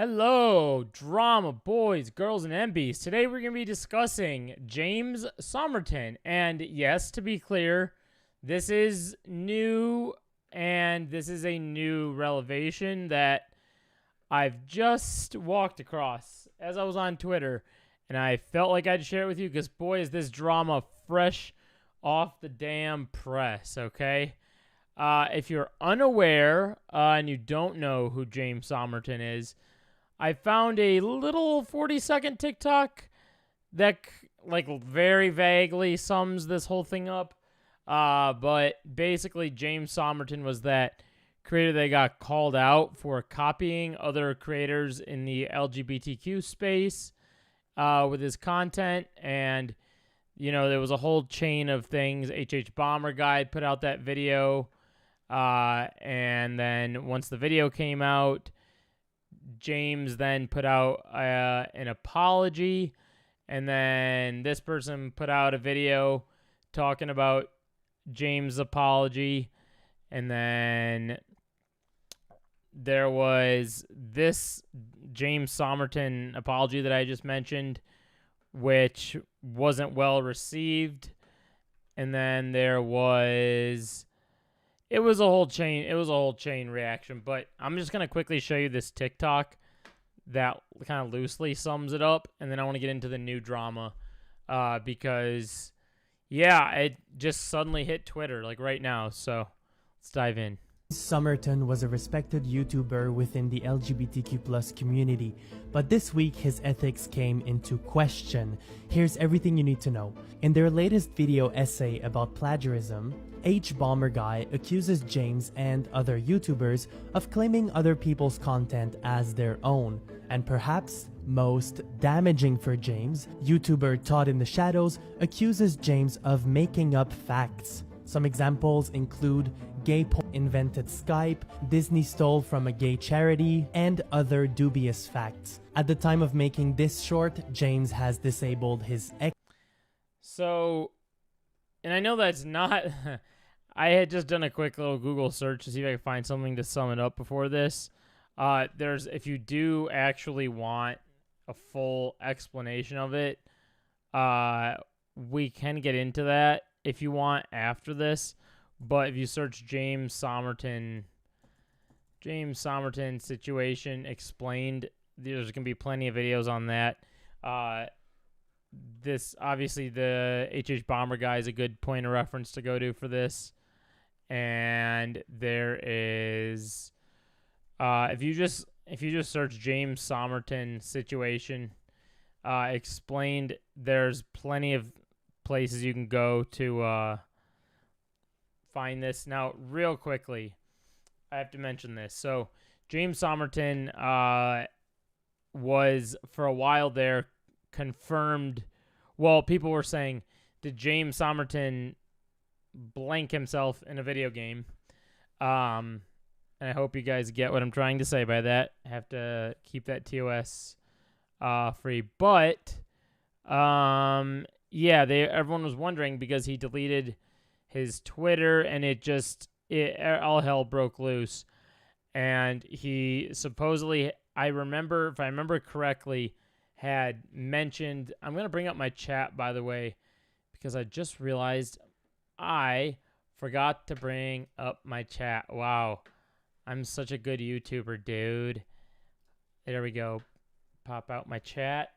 Hello, drama boys, girls, and MBs. Today we're going to be discussing James Somerton. And yes, to be clear, this is new, and this is a new revelation that I've just walked across as I was on Twitter. And I felt like I'd share it with you because, boy, is this drama fresh off the damn press, okay? If you're unaware and you don't know who James Somerton is, I found a little 40-second TikTok that like very vaguely sums this whole thing up. But basically, James Somerton was that creator that got called out for copying other creators in the LGBTQ space with his content. And, you know, there was a whole chain of things. Bomber Guy put out that video. And then once the video came out, James then put out an apology, and then this person put out a video talking about James' apology, and then there was this James Somerton apology that I just mentioned, which wasn't well received, and then there was... It was a whole chain reaction, but I'm just going to quickly show you this TikTok that kind of loosely sums it up, and then I want to get into the new drama because, yeah, it just suddenly hit Twitter, like right now, so let's dive in. Somerton was a respected YouTuber within the LGBTQ+ community, but this week his ethics came into question. Here's everything you need to know. In their latest video essay about plagiarism, Bomber Guy accuses James and other YouTubers of claiming other people's content as their own. And perhaps most damaging for James, YouTuber Todd in the Shadows accuses James of making up facts. Some examples include gay porn invented Skype, Disney stole from a gay charity, and other dubious facts. At the time of making this short, James has disabled his So, and I know that's not... I had just done a quick little Google search to see if I could find something to sum it up before this. If you do actually want a full explanation of it, we can get into that if you want after this. But if you search James Somerton situation explained, there's going to be plenty of videos on that. This obviously the Bomber Guy is a good point of reference to go to for this. And there is, if you just search James Somerton situation explained, there's plenty of places you can go to find this. Now, real quickly, I have to mention this. So, James Somerton was for a while there confirmed. Well, people were saying, did James Somerton blank himself in a video game? And I hope you guys get what I'm trying to say by that. I have to keep that TOS free. But yeah, everyone was wondering because he deleted his Twitter and all hell broke loose. And he supposedly, if I remember correctly, had mentioned, I'm going to bring up my chat, by the way, because I just realized I forgot to bring up my chat. Wow. I'm such a good YouTuber, dude. There we go. Pop out my chat.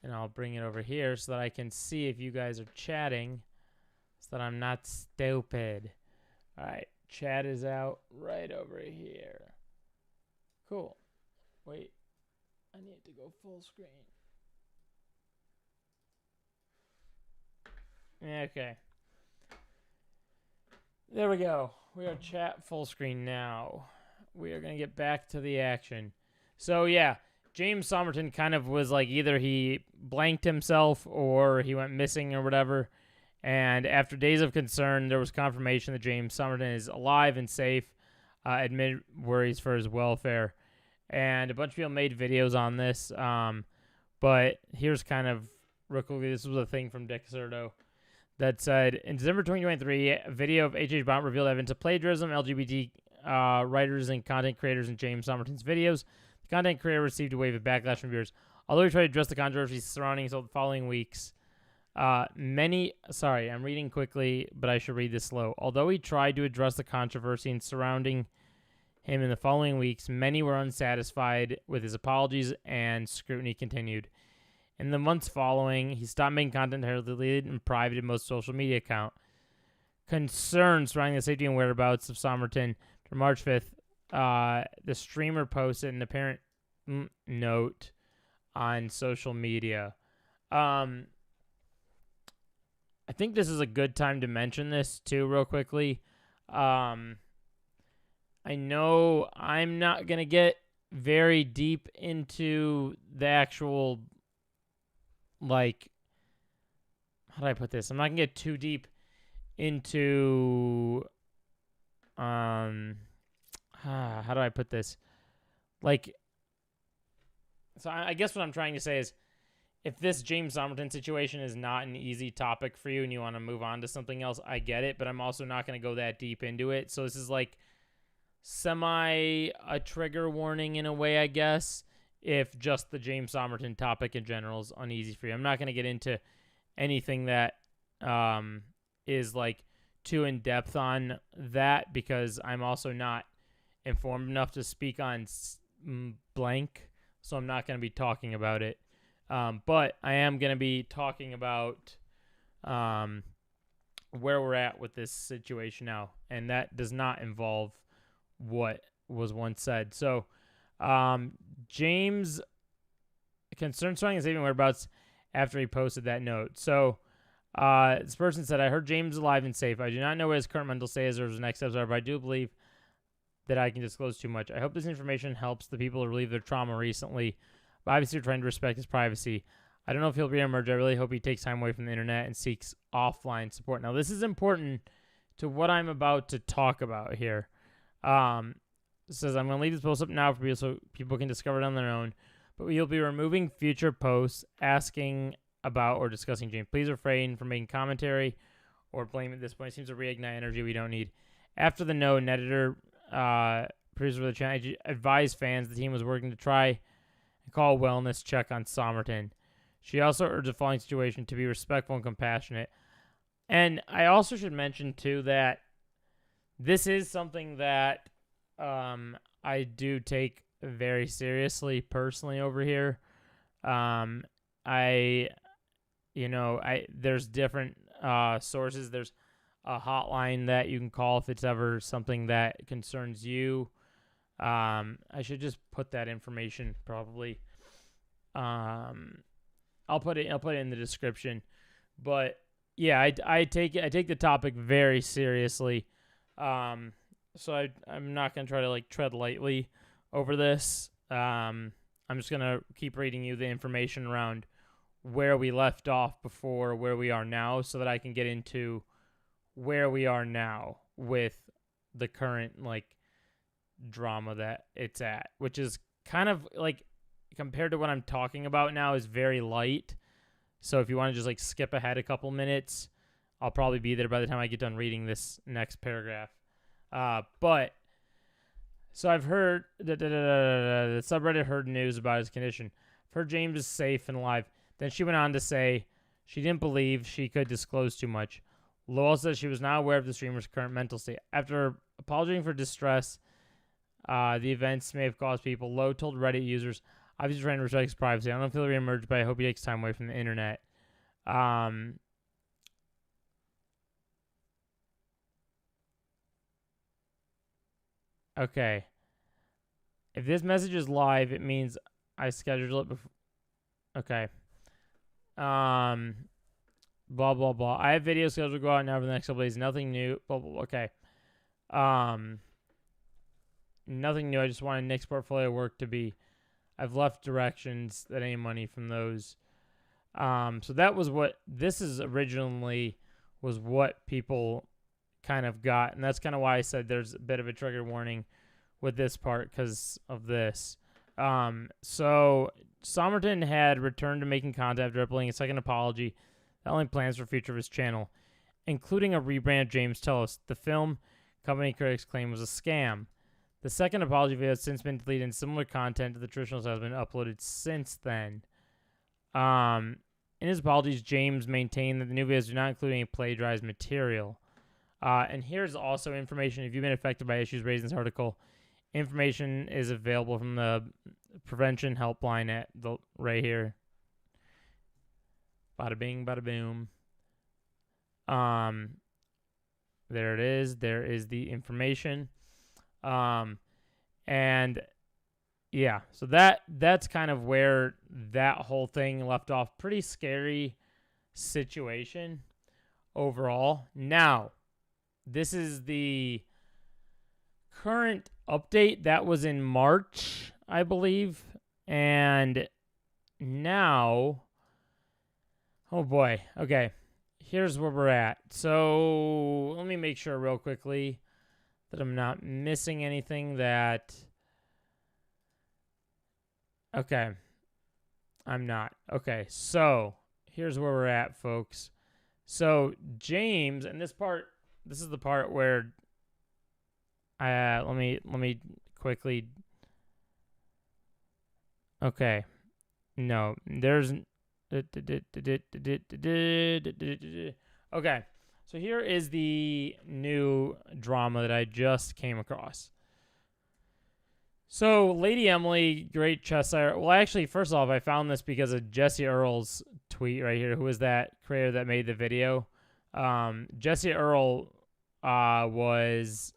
And I'll bring it over here so that I can see if you guys are chatting, so that I'm not stupid. All right. Chat is out right over here. Cool. Wait. I need to go full screen. Okay. There we go. We are chat full screen now. We are going to get back to the action. So, yeah, James Somerton kind of was like either he blanked himself or he went missing or whatever. And after days of concern, there was confirmation that James Somerton is alive and safe, amid worries for his welfare. And a bunch of people made videos on this. But here's kind of, real quickly, this was a thing from Dick Serto that said, in December 2023, a video of Bomber revealed evidence of plagiarism, LGBT writers and content creators in James Somerton's videos. The content creator received a wave of backlash from viewers. Although he tried to address the controversy surrounding his the following weeks, sorry, I'm reading quickly, but I should read this slow. Although he tried to address the controversy surrounding him in the following weeks, many were unsatisfied with his apologies, and scrutiny continued. In the months following, he stopped making content entirely, deleted and privated most social media account. Concerns surrounding the safety and whereabouts of Somerton. On March 5th, the streamer posted an apparent note on social media. I think this is a good time to mention this too, real quickly. I know I'm not going to get very deep into the actual, like, how do I put this? I'm not going to get too deep into, how do I put this? Like, so I guess what I'm trying to say is, if this James Somerton situation is not an easy topic for you and you want to move on to something else, I get it, but I'm also not going to go that deep into it. So this is like a trigger warning in a way, I guess, if just the James Somerton topic in general is uneasy for you. I'm not going to get into anything that is like too in depth on that, because I'm also not informed enough to speak on blank, so I'm not going to be talking about it. But I am going to be talking about where we're at with this situation now, and that does not involve what was once said. So, James, concerned surrounding his saving whereabouts after he posted that note. So, this person said, I heard James is alive and safe. I do not know what his current mental state is or his next steps are, but I do believe that I can disclose too much. I hope this information helps the people to relieve their trauma recently, but obviously we're trying to respect his privacy. I don't know if he'll reemerge. I really hope he takes time away from the internet and seeks offline support. Now, this is important to what I'm about to talk about here. It says, I'm going to leave this post up now for people so people can discover it on their own, but you'll be removing future posts asking about or discussing James. Please refrain from making commentary or blame at this point. It seems to reignite energy we don't need. After the note, an editor, producer of the channel, advised fans the team was working to try and call a wellness check on Somerton. She also urged the following situation to be respectful and compassionate. And I also should mention, too, that this is something that I do take very seriously personally over here. There's different sources. There's a hotline that you can call if it's ever something that concerns you. I should just put that information probably. I'll put it in the description. But yeah, I take the topic very seriously. So I'm not gonna try to like tread lightly over this. I'm just gonna keep reading you the information around where we left off before where we are now, so that I can get into where we are now with the current like drama that it's at, which is kind of like, compared to what I'm talking about now, is very light. So if you want to just like skip ahead a couple minutes, I'll probably be there by the time I get done reading this next paragraph. But so I've heard the subreddit heard news about his condition. I've heard James is safe and alive. Then she went on to say she didn't believe she could disclose too much. Lowell said she was not aware of the streamer's current mental state. After apologizing for distress, the events may have caused people. Lowe told Reddit users, obviously trying to respect his privacy. I don't know if he'll reemerge, but I hope he takes time away from the internet. Okay. If this message is live, it means I scheduled it before. Okay. Blah, blah, blah. I have videos scheduled to go out now for the next couple days. Nothing new. Blah, blah, blah. Okay. Nothing new. I just wanted Nick's portfolio work to be. I've left directions that any money from those. So that was what this is originally was what people kind of got. And that's kind of why I said there's a bit of a trigger warning with this part because of this. So Somerton had returned to making content after uploading a second apology that only plans for future of his channel, including a rebrand of James Tellos. The film company critics claim was a scam. The second apology video has since been deleted, and similar content to the traditional style has been uploaded since then. In his apologies, James maintained that the new videos do not include any plagiarized material. And here's also information. If you've been affected by issues raised in this article, information is available from the prevention helpline at the right here. Bada bing, bada boom. There it is. There is the information. And yeah, so that's kind of where that whole thing left off. Pretty scary situation overall. Now, this is the current update that was in March, I believe. And now, oh boy, okay, here's where we're at. So let me make sure real quickly that I'm not missing anything that... Okay, I'm not. Okay, so here's where we're at, folks. So James, and this is the part where let me quickly. Okay, no, there's okay. So here is the new drama that I just came across. So, Lady Emily, great chess player. Well, actually, first off, I found this because of Jesse Earl's tweet right here. Who is that creator that made the video? Jesse Earl was...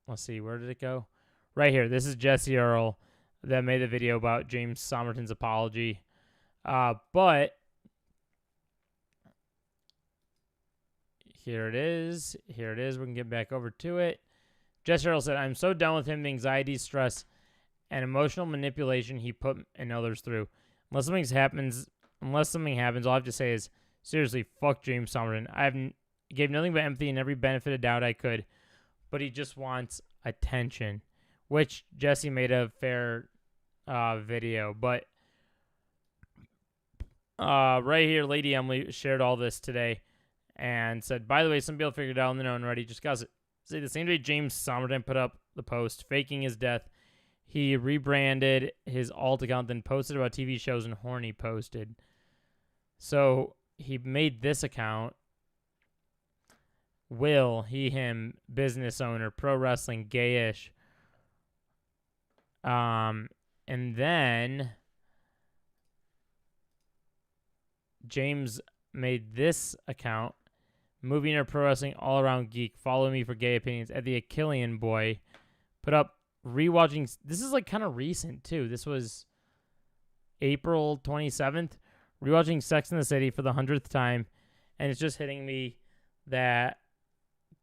Let's see, where did it go? Right here. This is Jesse Earl that made the video about James Somerton's apology. But here it is. Here it is. We can get back over to it. Jesse Earl said, "I'm so done with him, the anxiety, stress, and emotional manipulation he put and others through. Unless something happens, all I have to say is, seriously, fuck James Somerton. Gave nothing but empathy and every benefit of doubt I could, but he just wants attention," which Jesse made a fair video. But right here, Lady Emily shared all this today and said, "By the way, some people figured it out on their own already. Just got it. See, the same day James Somerton put up the post faking his death, he rebranded his alt account, then posted about TV shows and horny posted. So he made this account. Will, he, him, business owner, pro wrestling, gayish. And then James made this account. Movie nerd, pro wrestling, all around geek. Follow me for gay opinions at the Achillean boy. Put up rewatching. This is like kind of recent too. This was April 27th. Rewatching Sex and the City for the 100th time. And it's just hitting me that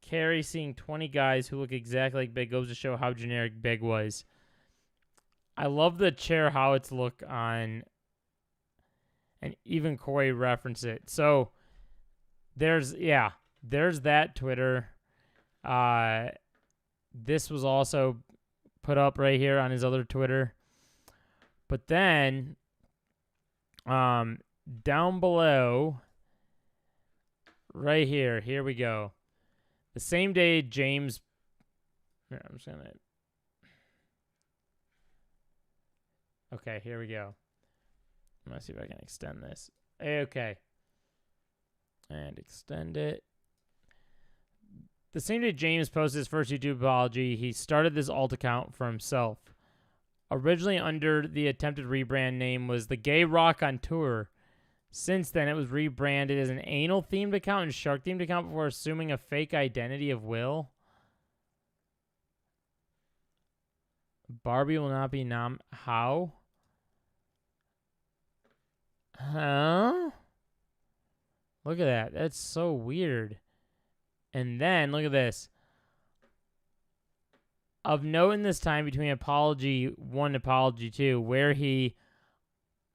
Carrie seeing 20 guys who look exactly like Big goes to show how generic Big was. I love the chair, how it's look on. And even Corey referenced it. So there's that Twitter. This was also put up right here on his other Twitter. But then down below, right here we go. The same day James... Here, I'm just gonna... Okay, here we go. I'm gonna see if I can extend this. Okay. And extend it. The same day James posted his first YouTube apology, he started this alt account for himself. Originally under the attempted rebrand name was The Gay Rock on Tour. Since then, it was rebranded as an anal-themed account and shark-themed account before assuming a fake identity of Will. Barbie will not be How? Huh? Look at that. That's so weird. And then, look at this. Of note in this time between Apology 1 and Apology 2, where he,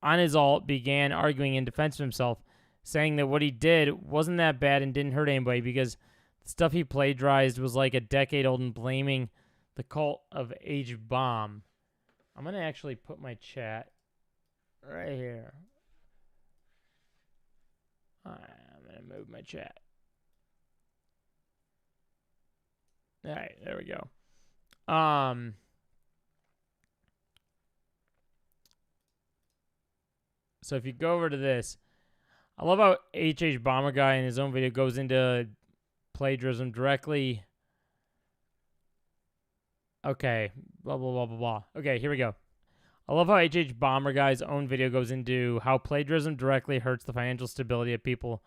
on his alt, began arguing in defense of himself, saying that what he did wasn't that bad and didn't hurt anybody because the stuff he plagiarized was like a decade old and blaming the cult of H-Bomb. I'm going to actually put my chat right here. I'm going to move my chat. All right, there we go. Um, so if you go over to this, I love how HH Bomber Guy in his own video goes into plagiarism directly. Okay, blah, blah, blah, blah, blah. Okay, here we go. I love how HH Bomber Guy's own video goes into how plagiarism directly hurts the financial stability of people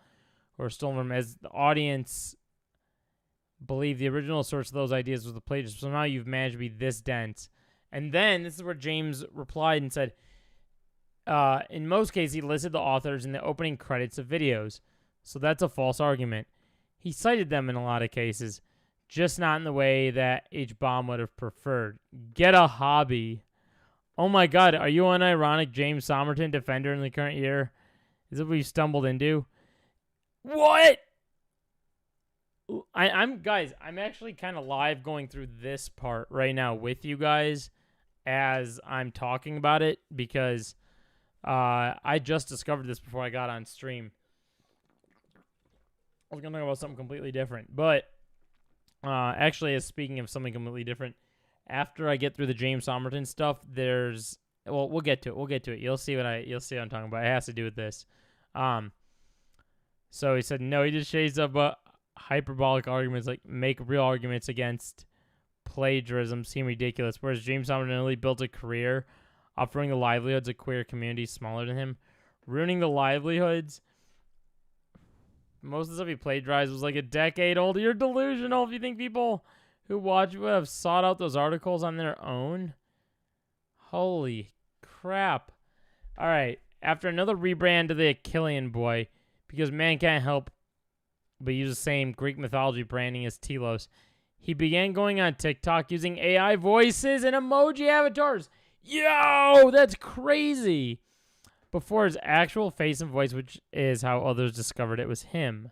who are stolen from, as the audience believe the original source of those ideas was the plagiarism. So now you've managed to be this dense. And then this is where James replied and said, in most cases, he listed the authors in the opening credits of videos. So that's a false argument. He cited them in a lot of cases, just not in the way that H-Bomb would have preferred. Get a hobby. Oh my God, are you an ironic James Somerton defender in the current year? Is it what we've stumbled into? What? I'm actually kind of live going through this part right now with you guys as I'm talking about it because I just discovered this before I got on stream. I was going to talk about something completely different, but actually, as speaking of something completely different, after I get through the James Somerton stuff, there's we'll get to it. You'll see what I'm talking about. It has to do with this. So he said no. He just shades up hyperbolic arguments, like make real arguments against plagiarism seem ridiculous. Whereas James Somerton really built a career offering the livelihoods of queer communities smaller than him, ruining the livelihoods. Most of the stuff he plagiarized was like a decade old. You're delusional if you think people who watch would have sought out those articles on their own. Holy crap. All right. After another rebrand to the Achillean boy, because man can't help but use the same Greek mythology branding as Telos, he began going on TikTok using AI voices and emoji avatars. Yo, that's crazy. Before his actual face and voice, which is how others discovered it was him.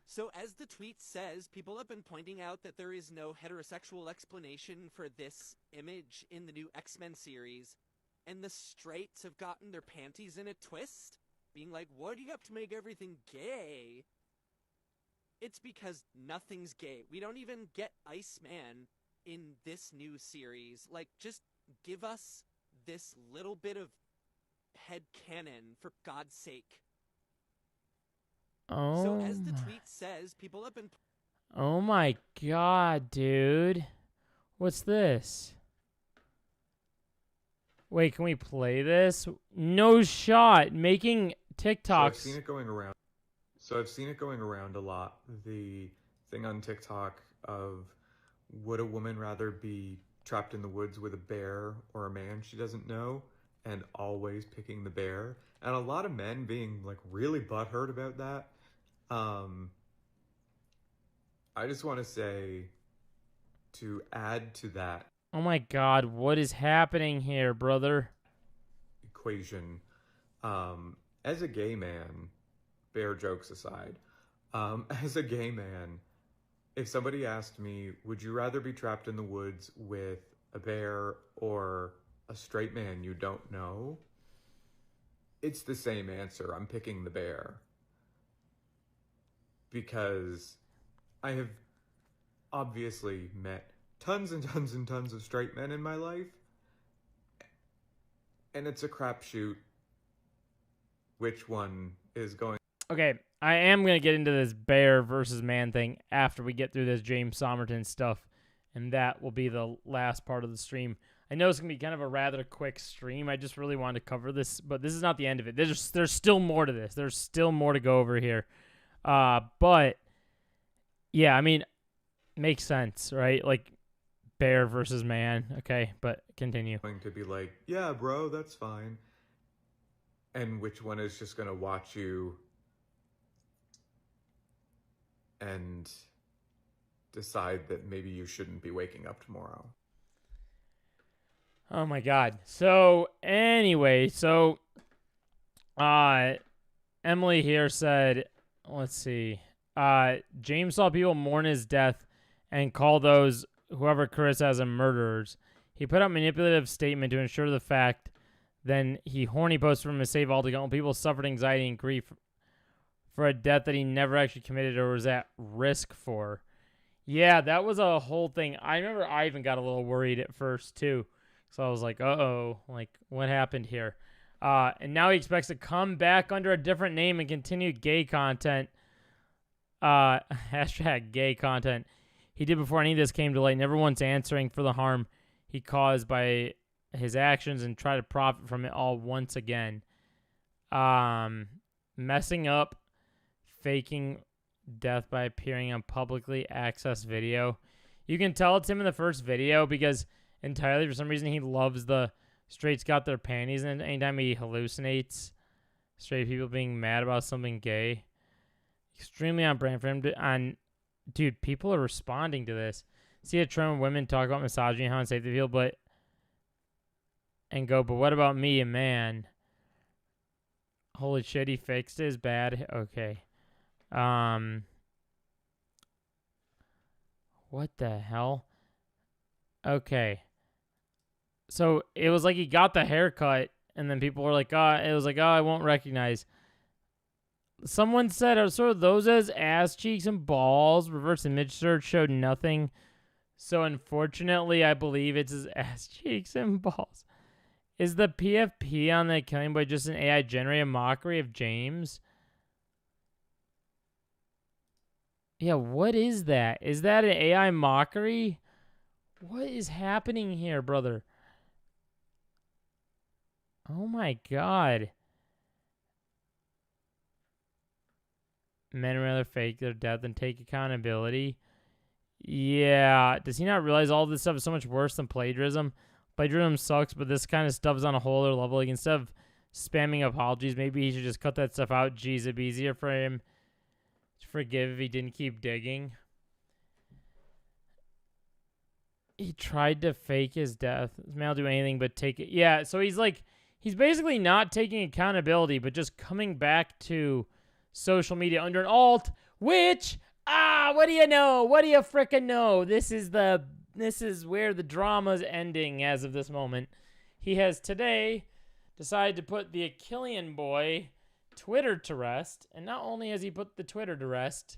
So as the tweet says, people have been pointing out that there is no heterosexual explanation for this image in the new X-Men series, and the straights have gotten their panties in a twist, being like, what do you have to make everything gay? It's because nothing's gay. We don't even get Iceman in this new series. Like, just give us this little bit of headcanon, for God's sake. Oh. So as the tweet says, people have been... Oh my God, dude. What's this? Wait, can we play this? No shot. Making TikToks. So I've seen it going around a lot. The thing on TikTok of, would a woman rather be trapped in the woods with a bear or a man she doesn't know, and always picking the bear, and a lot of men being like really butthurt about that. I just want to say, to add to that Oh my God, what is happening here, brother? equation, as a gay man, bear jokes aside, as a gay man, if somebody asked me, would you rather be trapped in the woods with a bear or a straight man you don't know? It's the same answer. I'm picking the bear. Because I have obviously met tons and tons and tons of straight men in my life. And it's a crapshoot which one is going. Okay, I am going to get into this bear versus man thing after we get through this James Somerton stuff, and that will be the last part of the stream. I know it's going to be kind of a rather quick stream. I just really wanted to cover this, but this is not the end of it. There's still more to this. There's still more to go over here. But, yeah, I mean, makes sense, right? Like, bear versus man. Okay, but continue. Going to be like, yeah, bro, that's fine. And which one is just going to watch you and decide that maybe you shouldn't be waking up tomorrow. Oh my God. So anyway, Emily here said, let's see. James saw people mourn his death and call those whoever criticized him murderers. He put out a manipulative statement to ensure the fact. Then he horny posted from his save altogether. People suffered anxiety and grief for a death that he never actually committed or was at risk for. Yeah, that was a whole thing. I remember I even got a little worried at first too. So I was like, uh-oh, like what happened here? And now he expects to come back under a different name and continue gay content. Hashtag gay content. He did before any of this came to light, never once answering for the harm he caused by his actions and try to profit from it all once again. Messing up, faking death by appearing on publicly accessed video. You can tell it's him in the first video because entirely for some reason he loves the straights got their panties in. Anytime he hallucinates straight people being mad about something gay. Extremely on brand for him. Dude, people are responding to this. See a trend when women talk about misogyny and how unsafe they feel, but what about me, a man? Holy shit, he fixed his bad. Okay. What the hell? Okay. So it was like he got the haircut, and then people were like, I won't recognize. Someone said, are sort of those as ass cheeks and balls? Reverse image search showed nothing. So unfortunately, I believe it's his ass cheeks and balls. Is the PFP on the Killing Boy just an AI generated mockery of James? Yeah, what is that? Is that an AI mockery? What is happening here, brother? Oh my god. Men rather fake their death than take accountability. Yeah. Does he not realize all this stuff is so much worse than plagiarism? Plagiarism sucks, but this kind of stuff is on a whole other level. Like, instead of spamming apologies, maybe he should just cut that stuff out. Geez, it'd be easier for him to forgive if he didn't keep digging. He tried to fake his death. This man will do anything but take it. Yeah, so he's basically not taking accountability, but just coming back to social media under an alt, which, what do you know? What do you frickin' know? This is where the drama's ending as of this moment. He has today decided to put the Achillean boy Twitter to rest. And not only has he put the Twitter to rest,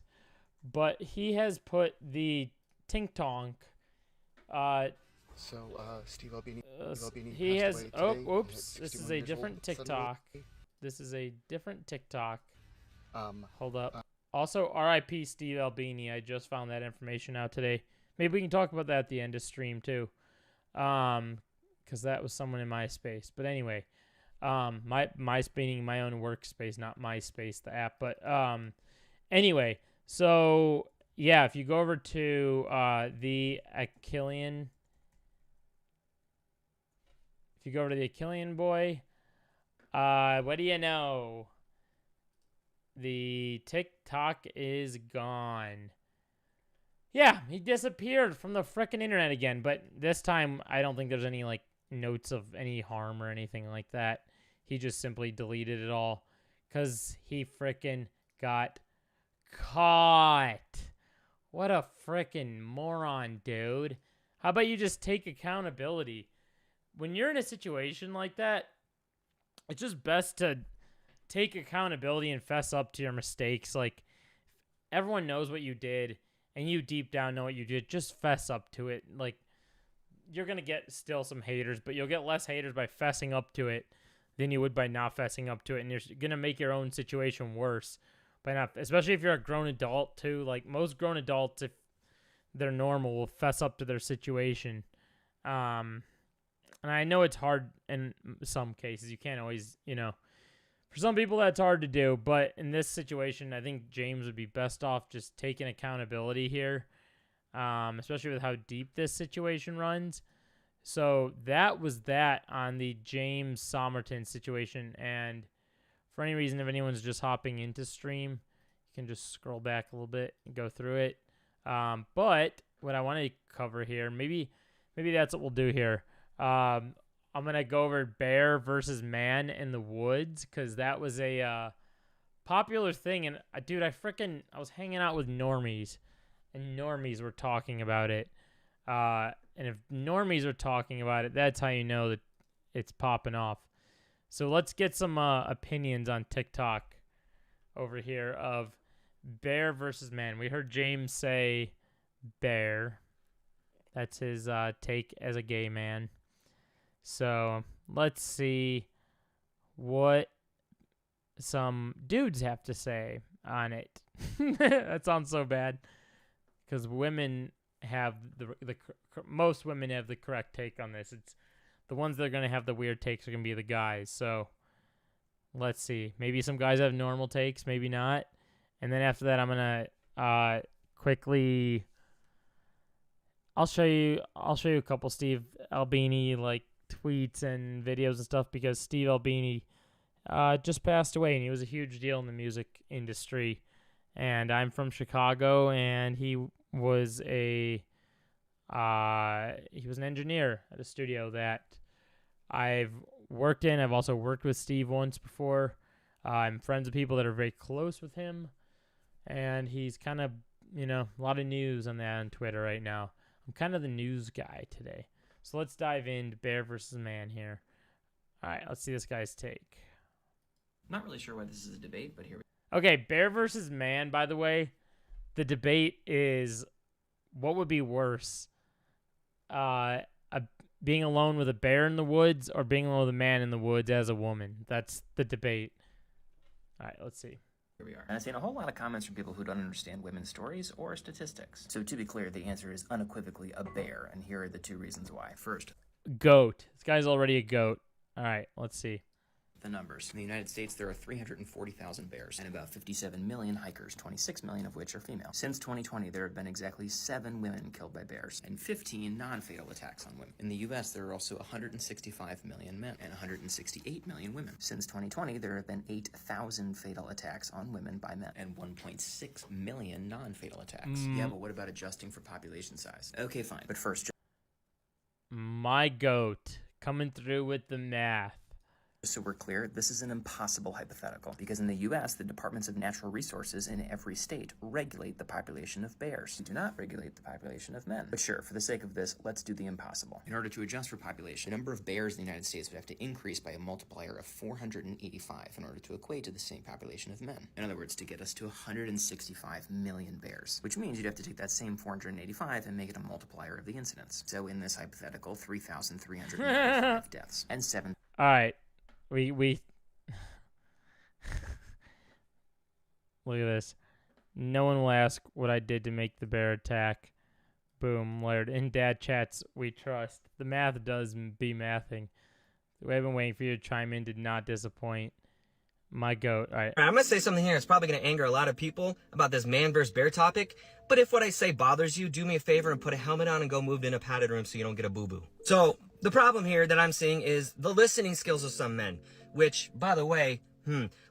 but he has put the Tink Tonk. Steve Albini. He has. Oh, oops! This is a different TikTok. This is a different TikTok. Hold up. Also, R.I.P. Steve Albini. I just found that information out today. Maybe we can talk about that at the end of stream too, because that was someone in MySpace. But anyway, MySpace being my own workspace, not MySpace, the app. But anyway, so yeah, if you go over to the Achillean, boy, what do you know? The TikTok is gone. Yeah, he disappeared from the frickin' internet again, but this time I don't think there's any like notes of any harm or anything like that. He just simply deleted it all because he frickin' got caught. What a frickin' moron, dude. How about you just take accountability? When you're in a situation like that, it's just best to take accountability and fess up to your mistakes. Like, everyone knows what you did, and you deep down know what you did. Just fess up to it. Like, you're going to get still some haters, but you'll get less haters by fessing up to it than you would by not fessing up to it. And you're going to make your own situation worse by not, especially if you're a grown adult too. Like, most grown adults, if they're normal, will fess up to their situation. And I know it's hard in some cases. You can't always, for some people that's hard to do, but in this situation, I think James would be best off just taking accountability here, especially with how deep this situation runs. So that was that on the James Somerton situation. And for any reason, if anyone's just hopping into stream, you can just scroll back a little bit and go through it. But what I want to cover here, maybe that's what we'll do here. I'm going to go over bear versus man in the woods, because that was a popular thing. And, dude, I was hanging out with normies, and normies were talking about it. And if normies are talking about it, that's how you know that it's popping off. So let's get some opinions on TikTok over here of bear versus man. We heard James say bear. That's his take as a gay man. So let's see what some dudes have to say on it. That sounds so bad, because women have most women have the correct take on this. It's the ones that are going to have the weird takes are going to be the guys. So let's see. Maybe some guys have normal takes, maybe not. And then after that, I'm going to quickly I'll show you a couple Steve Albini like tweets and videos and stuff, because Steve Albini just passed away, and he was a huge deal in the music industry. And I'm from Chicago, and he was an engineer at a studio that I've worked in. I've also worked with Steve once before. I'm friends with people that are very close with him, and he's kind of, a lot of news on that on Twitter right now. I'm kind of the news guy today. So let's dive into bear versus man here. All right, let's see this guy's take. Not really sure why this is a debate, but here we go. Okay, bear versus man, by the way. The debate is what would be worse? Being alone with a bear in the woods, or being alone with a man in the woods as a woman. That's the debate. All right, let's see. Here we are. And I've seen a whole lot of comments from people who don't understand women's stories or statistics. So to be clear, the answer is unequivocally a bear, and here are the 2 reasons why. First, goat. This guy's already a goat. All right, let's see. The numbers. In the United States, there are 340,000 bears and about 57 million hikers, 26 million of which are female. Since 2020, there have been exactly 7 women killed by bears and 15 non-fatal attacks on women. In the U.S., there are also 165 million men and 168 million women. Since 2020, there have been 8,000 fatal attacks on women by men and 1.6 million non-fatal attacks. Yeah, but what about adjusting for population size? Okay, fine. But first, my goat coming through with the math. Just so we're clear, this is an impossible hypothetical, because in the U.S., the Departments of Natural Resources in every state regulate the population of bears. They do not regulate the population of men. But sure, for the sake of this, let's do the impossible. In order to adjust for population, the number of bears in the United States would have to increase by a multiplier of 485 in order to equate to the same population of men. In other words, to get us to 165 million bears, which means you'd have to take that same 485 and make it a multiplier of the incidence. So in this hypothetical, 3,395 deaths and 7. All right. We look at this. No one will ask what I did to make the bear attack. Boom, Laird. In dad chats, we trust. The math does be mathing. I've been waiting for you to chime in. Did not disappoint. My goat. All right. I'm going to say something here that's probably going to anger a lot of people about this man versus bear topic. But if what I say bothers you, do me a favor and put a helmet on and go move in a padded room so you don't get a boo-boo. So the problem here that I'm seeing is the listening skills of some men, which, by the way,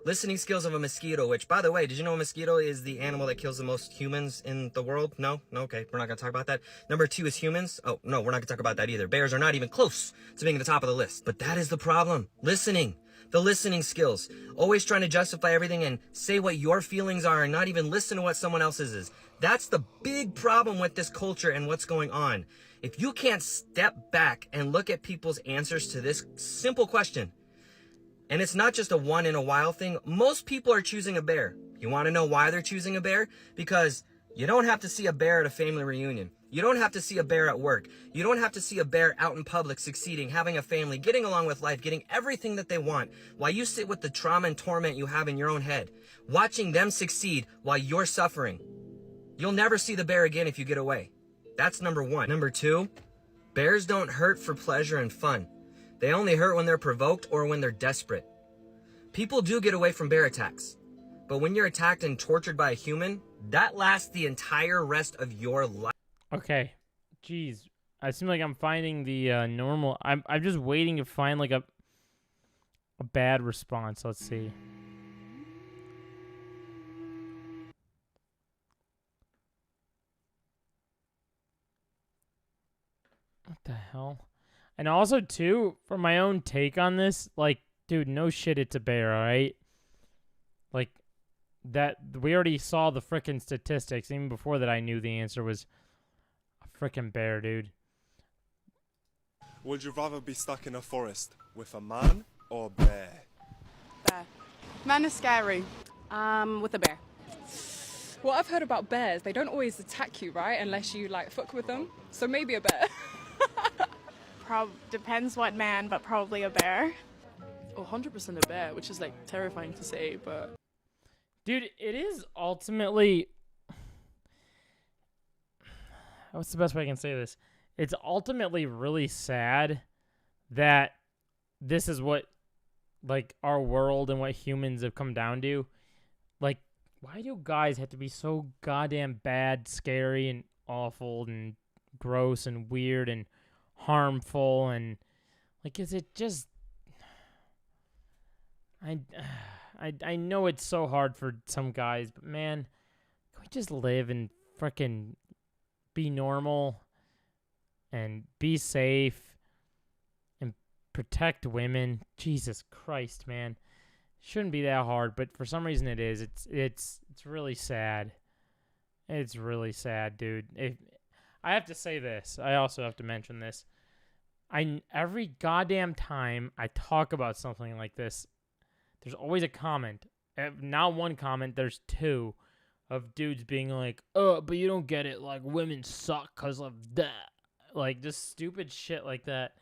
listening skills of a mosquito, which, by the way, did you know a mosquito is the animal that kills the most humans in the world? No? Okay, we're not going to talk about that. Number 2 is humans. Oh, no, we're not going to talk about that either. Bears are not even close to being at the top of the list. But that is the problem. Listening. The listening skills. Always trying to justify everything and say what your feelings are and not even listen to what someone else's is. That's the big problem with this culture and what's going on. If you can't step back and look at people's answers to this simple question, and it's not just a one in a while thing, most people are choosing a bear. You want to know why they're choosing a bear? Because you don't have to see a bear at a family reunion. You don't have to see a bear at work. You don't have to see a bear out in public, succeeding, having a family, getting along with life, getting everything that they want, while you sit with the trauma and torment you have in your own head, watching them succeed while you're suffering. You'll never see the bear again if you get away. That's number 1. Number 2, bears don't hurt for pleasure and fun. They only hurt when they're provoked or when they're desperate. People do get away from bear attacks, but when you're attacked and tortured by a human, that lasts the entire rest of your life. Okay, jeez, I seem like I'm finding the normal. I'm just waiting to find like a bad response. Let's see. What the hell? And also too, for my own take on this, like, dude, no shit, it's a bear, all right? Like, that we already saw the frickin' statistics. Even before that, I knew the answer was a frickin' bear, dude. Would you rather be stuck in a forest with a man or a bear? Bear. Men are scary. With a bear. Well, I've heard about bears. They don't always attack you, right? Unless you, like, fuck with them. So maybe a bear. Depends what man, but probably a bear. 100% a bear, which is, like, terrifying to say, but... Dude, it is ultimately... What's the best way I can say this? It's ultimately really sad that this is what, like, our world and what humans have come down to. Like, why do guys have to be so goddamn bad, scary, and awful, and gross, and weird, and harmful, and, like, is it just... I know it's so hard for some guys, but, man, can we just live and frickin' be normal and be safe and protect women? Jesus Christ, man. Shouldn't be that hard, but for some reason it is. It's really sad. It's really sad, dude. I have to say this. I also have to mention this. Every goddamn time I talk about something like this, there's always a comment. Not one comment, there's two of dudes being like, oh, but you don't get it. Like, women suck because of that. Like, just stupid shit like that.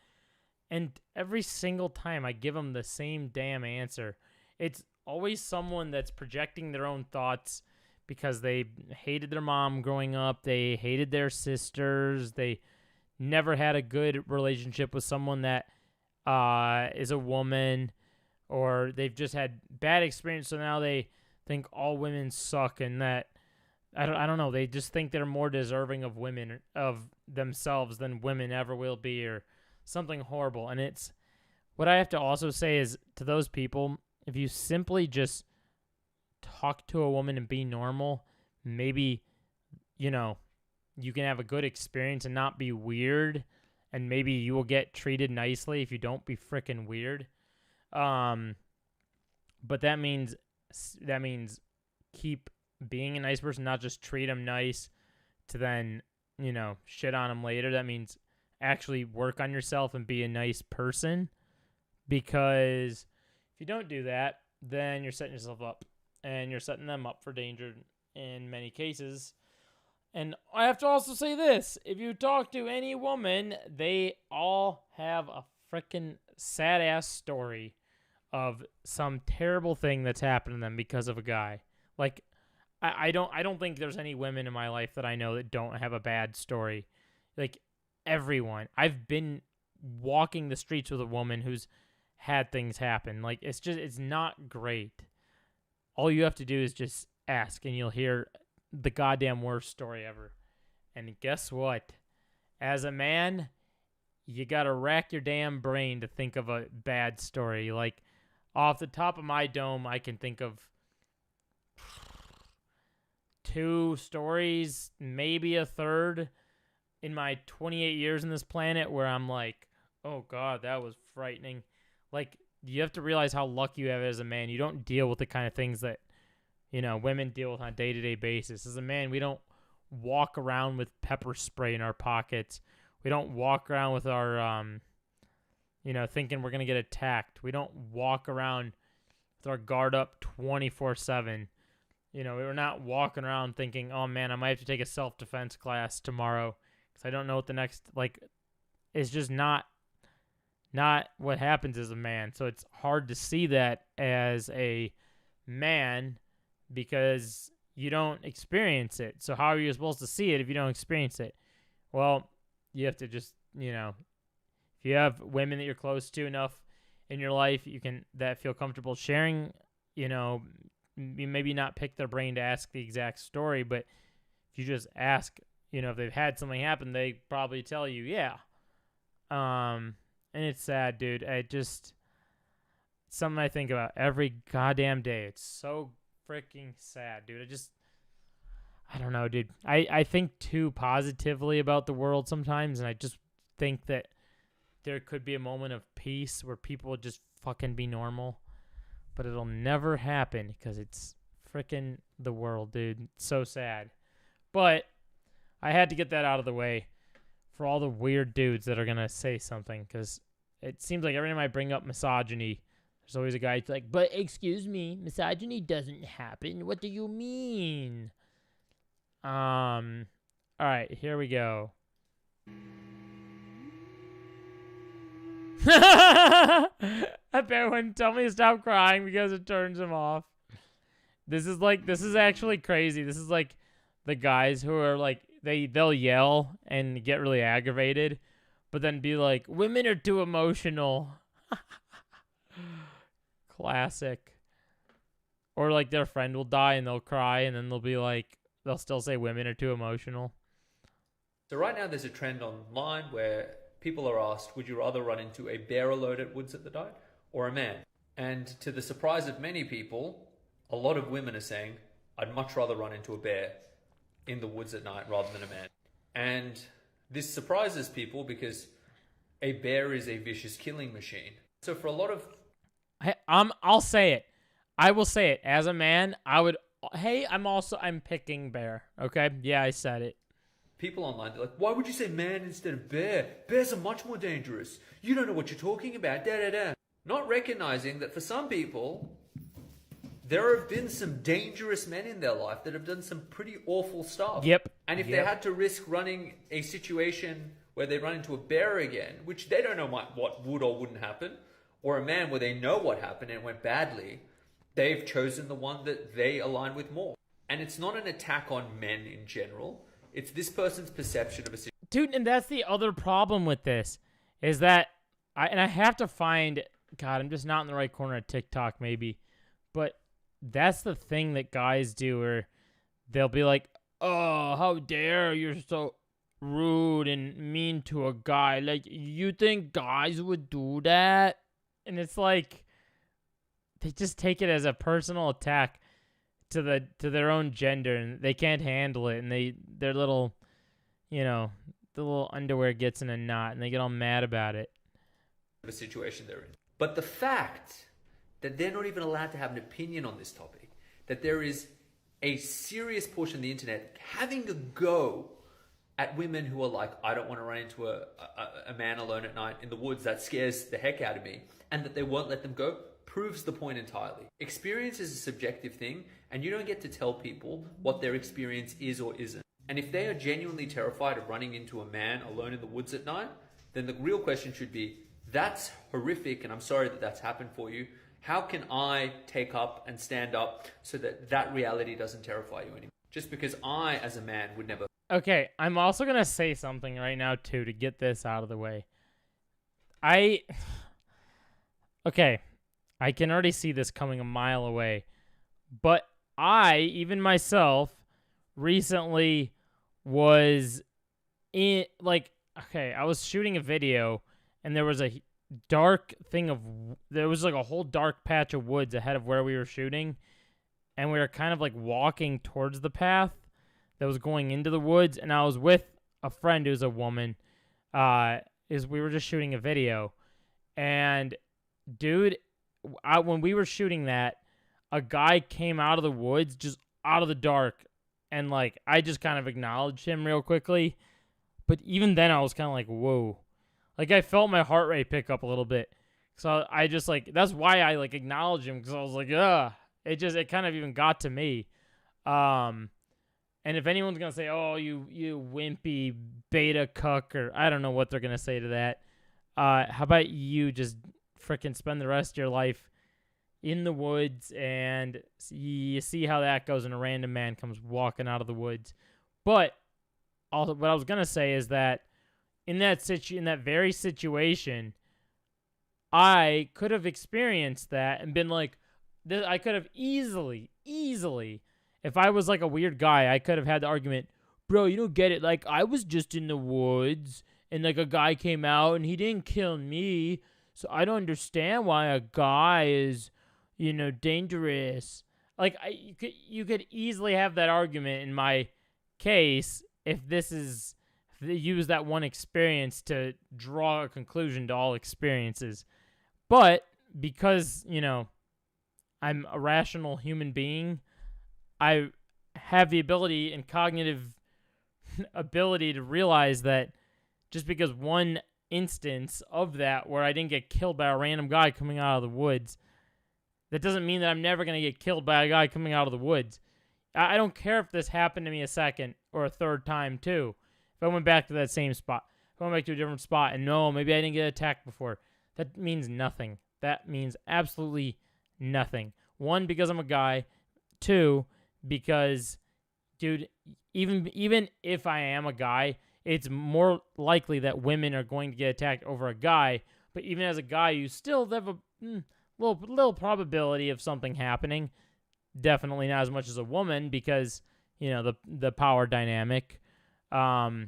And every single time I give them the same damn answer. It's always someone that's projecting their own thoughts because they hated their mom growing up. They hated their sisters. They never had a good relationship with someone that is a woman. Or they've just had bad experience, so now they think all women suck, and that I don't know. They just think they're more deserving of women, of themselves, than women ever will be, or something horrible. And it's what I have to also say is to those people, if you simply just talk to a woman and be normal, maybe you can have a good experience and not be weird, and maybe you will get treated nicely if you don't be freaking weird. But that means keep being a nice person, not just treat them nice to then, shit on them later. That means actually work on yourself and be a nice person, because if you don't do that, then you're setting yourself up and you're setting them up for danger in many cases. And I have to also say this, if you talk to any woman, they all have a freaking sad ass story of some terrible thing that's happened to them because of a guy. Like, I don't think there's any women in my life that I know that don't have a bad story. Like, everyone. I've been walking the streets with a woman who's had things happen. Like, it's not great. All you have to do is just ask, and you'll hear the goddamn worst story ever. And guess what? As a man, you gotta rack your damn brain to think of a bad story. Like, off the top of my dome, I can think of 2 stories, maybe a third, in my 28 years on this planet where I'm like, oh God, that was frightening. Like, you have to realize how lucky you have as a man. You don't deal with the kind of things that, women deal with on a day-to-day basis. As a man, we don't walk around with pepper spray in our pockets. We don't walk around with our, thinking we're going to get attacked. We don't walk around with our guard up 24/7. We're not walking around thinking, oh man, I might have to take a self-defense class tomorrow because I don't know what the next, it's just not what happens as a man. So it's hard to see that as a man because you don't experience it. So how are you supposed to see it if you don't experience it? Well, you have to just, if you have women that you're close to enough in your life, that feel comfortable sharing, maybe not pick their brain to ask the exact story, but if you just ask, if they've had something happen, they probably tell you, yeah. And it's sad, dude. It's something I think about every goddamn day. It's so freaking sad, dude. I don't know, dude. I think too positively about the world sometimes, and I just think that there could be a moment of peace where people would just fucking be normal. But it'll never happen because it's freaking the world, dude. It's so sad. But I had to get that out of the way for all the weird dudes that are going to say something, because it seems like every time I bring up misogyny, there's always a guy who's like, but excuse me, misogyny doesn't happen. What do you mean? All right, here we go. A bear wouldn't tell me to stop crying because it turns him off. This is actually crazy. This is like the guys who are like, they'll yell and get really aggravated, but then be like, women are too emotional. Classic. Or like their friend will die and they'll cry and then they'll be like, they'll still say women are too emotional. So right now there's a trend online where people are asked, would you rather run into a bear alone at woods at the night or a man? And to the surprise of many people, a lot of women are saying, I'd much rather run into a bear in the woods at night rather than a man. And this surprises people because a bear is a vicious killing machine. So for a lot of... I'll say it. I will say it. As a man, I would... Hey, I'm picking bear. Okay? Yeah, I said it. People online, they're like, why would you say man instead of bear? Bears are much more dangerous. You don't know what you're talking about. Da-da-da. Not recognizing that for some people, there have been some dangerous men in their life that have done some pretty awful stuff. Yep. And if they had to risk running a situation where they run into a bear again, which they don't know what would or wouldn't happen, or a man where they know what happened and it went badly, they've chosen the one that they align with more. And it's not an attack on men in general. It's this person's perception of a situation. Dude, and that's the other problem with this, is that, I have to find, God, I'm just not in the right corner of TikTok maybe, but that's the thing that guys do, where they'll be like, oh, how dare you're so rude and mean to a guy. Like, you think guys would do that? And it's like, they just take it as a personal attack to their own gender, and they can't handle it, and their little, the little underwear gets in a knot, and they get all mad about it. The situation they're in. But the fact that they're not even allowed to have an opinion on this topic, that there is a serious portion of the internet having a go at women who are like, I don't want to run into a man alone at night in the woods, that scares the heck out of me, and that they won't let them go, proves the point entirely. Experience is a subjective thing, and you don't get to tell people what their experience is or isn't. And if they are genuinely terrified of running into a man alone in the woods at night, then the real question should be, that's horrific, and I'm sorry that that's happened for you. How can I take up and stand up so that that reality doesn't terrify you anymore? Just because I, as a man, would never... Okay, I'm also going to say something right now, too, to get this out of the way. Okay, I can already see this coming a mile away. But even myself, recently was in, I was shooting a video, and there was a there was like a whole dark patch of woods ahead of where we were shooting, and we were kind of like walking towards the path that was going into the woods, and I was with a friend who's a woman, we were just shooting a video, and dude, when we were shooting that, a guy came out of the woods, just out of the dark, and like, I just kind of acknowledged him real quickly, but even then I was kind of like, whoa. Like, I felt my heart rate pick up a little bit. So I just, that's why I, acknowledged him, because I was like, ugh. It kind of even got to me. And if anyone's going to say, oh, you wimpy beta cuck, or I don't know what they're going to say to that, how about you just frickin' spend the rest of your life in the woods, and you see how that goes, and a random man comes walking out of the woods. But also, what I was going to say is that in that very situation, I could have experienced that and been like, I could have easily, if I was like a weird guy, I could have had the argument, bro, you don't get it. Like, I was just in the woods, and like a guy came out, and he didn't kill me, so I don't understand why a guy is, dangerous. Like, you could easily have that argument in my case if they use that one experience to draw a conclusion to all experiences. But because, I'm a rational human being, I have the ability and cognitive ability to realize that just because one instance of that where I didn't get killed by a random guy coming out of the woods, that doesn't mean that I'm never going to get killed by a guy coming out of the woods. I don't care if this happened to me a second or a third time too. If I went back to that same spot, if I went back to a different spot, and no, maybe I didn't get attacked before, that means nothing. That means absolutely nothing. One, because I'm a guy. Two, because, dude, even if I am a guy, it's more likely that women are going to get attacked over a guy. But even as a guy, you still have a little probability of something happening. Definitely not as much as a woman because, you know, the power dynamic. But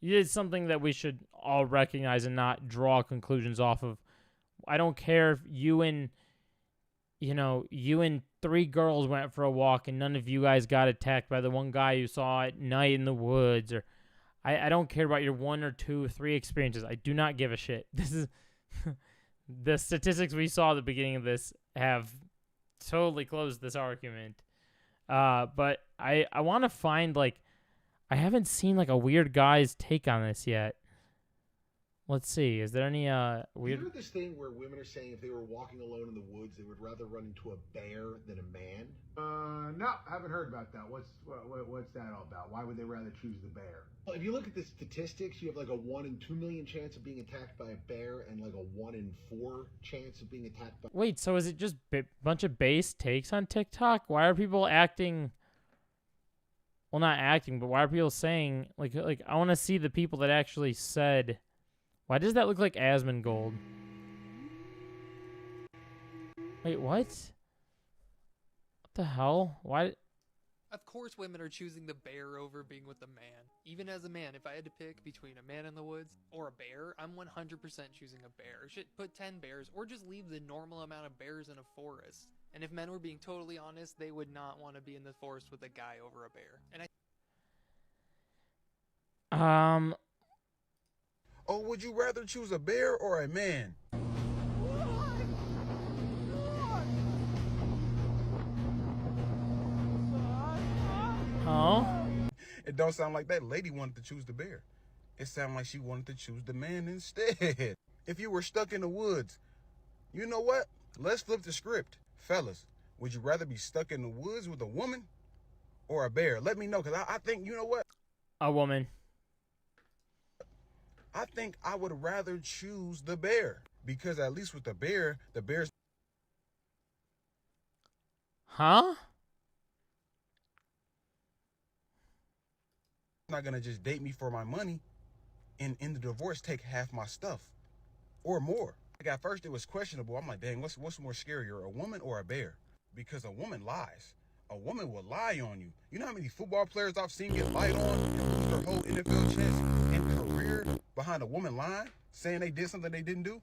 it's something that we should all recognize and not draw conclusions off of. I don't care if you and 3 girls went for a walk and none of you guys got attacked by the one guy you saw at night in the woods, or I don't care about your 1 or 2 or 3 experiences. I do not give a shit. This is the statistics we saw at the beginning of this have totally closed this argument. But I want to find, like, I haven't seen like a weird guy's take on this yet. Let's see. Is there any weird? You heard this thing where women are saying if they were walking alone in the woods, they would rather run into a bear than a man? No, I haven't heard about that. What's that all about? Why would they rather choose the bear? Well, if you look at the statistics, you have like a 1 in 2 million chance of being attacked by a bear and like a 1 in 4 chance of being attacked by... Wait, so is it just a bunch of base takes on TikTok? Why are people acting... Well, not acting, but why are people saying... Like I want to see the people that actually said... Why does that look like Asmongold? Wait, what? What the hell? Why? Of course women are choosing the bear over being with a man. Even as a man, if I had to pick between a man in the woods or a bear, I'm 100% choosing a bear. Should put 10 bears or just leave the normal amount of bears in a forest. And if men were being totally honest, they would not want to be in the forest with a guy over a bear. And Oh, would you rather choose a bear or a man? Huh? It don't sound like that lady wanted to choose the bear. It sounded like she wanted to choose the man instead. If you were stuck in the woods, you know what? Let's flip the script. Fellas, would you rather be stuck in the woods with a woman or a bear? Let me know, because I think, you know what? A woman. I think I would rather choose the bear, because at least with the bear's Huh? not gonna just date me for my money and in the divorce take half my stuff or more. Like at first it was questionable. I'm like, dang, what's more scarier, a woman or a bear? Because a woman lies. A woman will lie on you. You know how many football players I've seen get lied on and lose their whole NFL chance and career behind a woman lying, saying they did something they didn't do?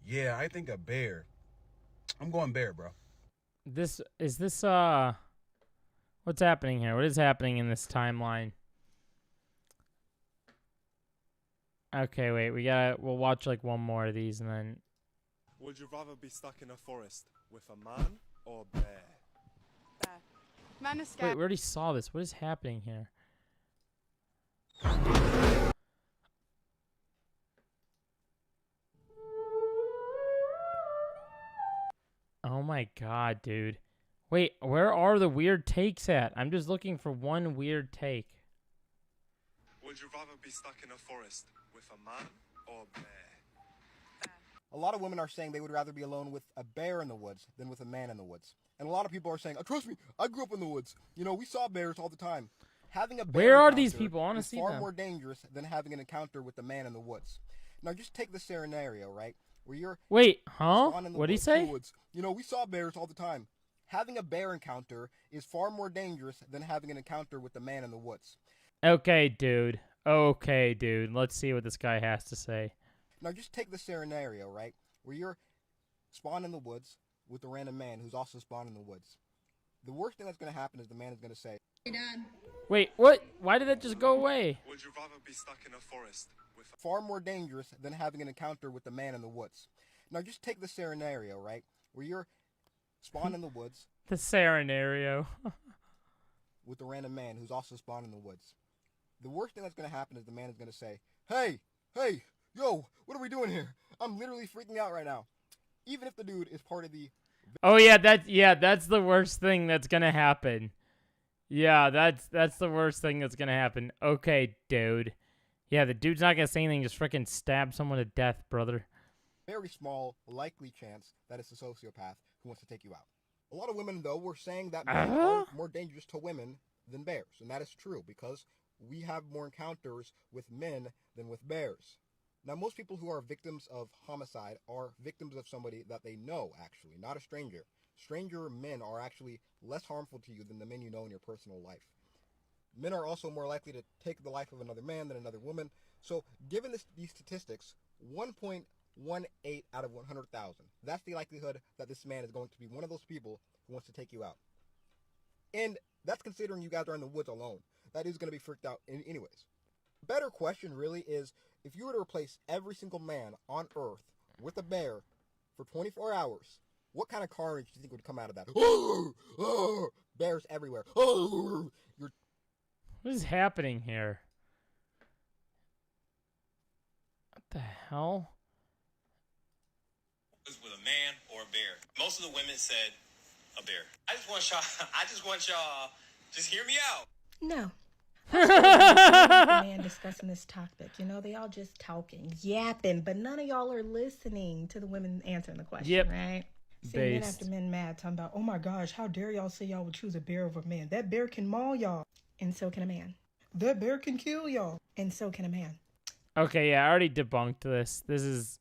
Yeah, I think a bear. I'm going bear, bro. What's happening here? What is happening in this timeline? Okay, wait, we'll watch like one more of these and then... Would you rather be stuck in a forest with a man or a bear? Bear. Man is scared. Wait, we already saw this. What is happening here? Oh my god, dude. Wait, where are the weird takes at? I'm just looking for one weird take. Would you rather be stuck in a forest with a man or a bear? A lot of women are saying they would rather be alone with a bear in the woods than with a man in the woods. And a lot of people are saying, oh, trust me, I grew up in the woods. You know, we saw bears all the time. Having a bear Where are these people? I want to see far them. more dangerous than having an encounter with the man in the woods. Now, just take the scenario, right? Where you're... Wait, huh? What did he say? You know, we saw bears all the time. Having a bear encounter is far more dangerous than having an encounter with the man in the woods. Okay, dude. Okay, dude. Let's see what this guy has to say. Now, just take the scenario, right? Where you're spawned in the woods with a random man who's also spawned in the woods. The worst thing that's going to happen is the man is going to say, "Hey, Dad." Wait, what? Why did that just go away? Would you rather be stuck in a forest with a... Far more dangerous than having an encounter with the man in the woods. Now, just take the scenario, right? Where you're spawned in the woods. The scenario. with a random man who's also spawned in the woods. The worst thing that's going to happen is the man is going to say, hey, yo, what are we doing here? I'm literally freaking out right now. Even if the dude is part of the Oh yeah, that's the worst thing that's gonna happen. Yeah, that's the worst thing that's gonna happen. Okay, dude. Yeah, the dude's not gonna say anything, just freaking stab someone to death, brother. Very small, likely chance that it's a sociopath who wants to take you out. A lot of women, though, were saying that men are more dangerous to women than bears, and that is true because we have more encounters with men than with bears. Now, most people who are victims of homicide are victims of somebody that they know, actually, not a stranger. Stranger men are actually less harmful to you than the men you know in your personal life. Men are also more likely to take the life of another man than another woman. So, given these statistics, 1.18 out of 100,000. That's the likelihood that this man is going to be one of those people who wants to take you out. And that's considering you guys are in the woods alone. That is going to be freaked out anyways. Better question really is, if you were to replace every single man on Earth with a bear for 24 hours, what kind of carnage do you think would come out of that? Bears everywhere. What is happening here? What the hell? With a man or a bear. Most of the women said a bear. I just want y'all just hear me out. No. The man discussing this topic. You know, they all just talking, yapping, but none of y'all are listening to the women answering the question, right? See, men after men mad, talking about, oh my gosh, how dare y'all say y'all would choose a bear over a man? That bear can maul y'all, and so can a man. That bear can kill y'all, and so can a man. Okay, yeah, I already debunked this. This is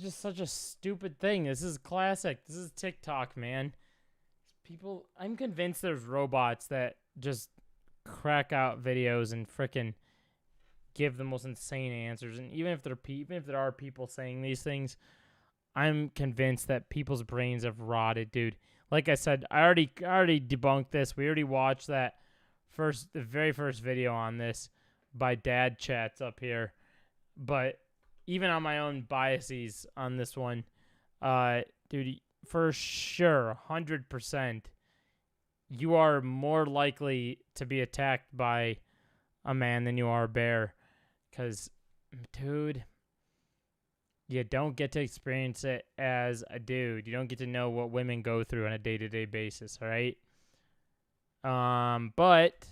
just such a stupid thing. This is classic. This is TikTok, man. People, I'm convinced there's robots that just crack out videos and frickin' give the most insane answers. And even if there are people saying these things, I'm convinced that people's brains have rotted, dude. Like I said, I already debunked this. We already watched the very first video on this by Dad Chats up here. But even on my own biases on this one, dude, for sure, 100%, you are more likely to be attacked by a man than you are a bear. Because, dude, you don't get to experience it as a dude. You don't get to know what women go through on a day-to-day basis, all right? But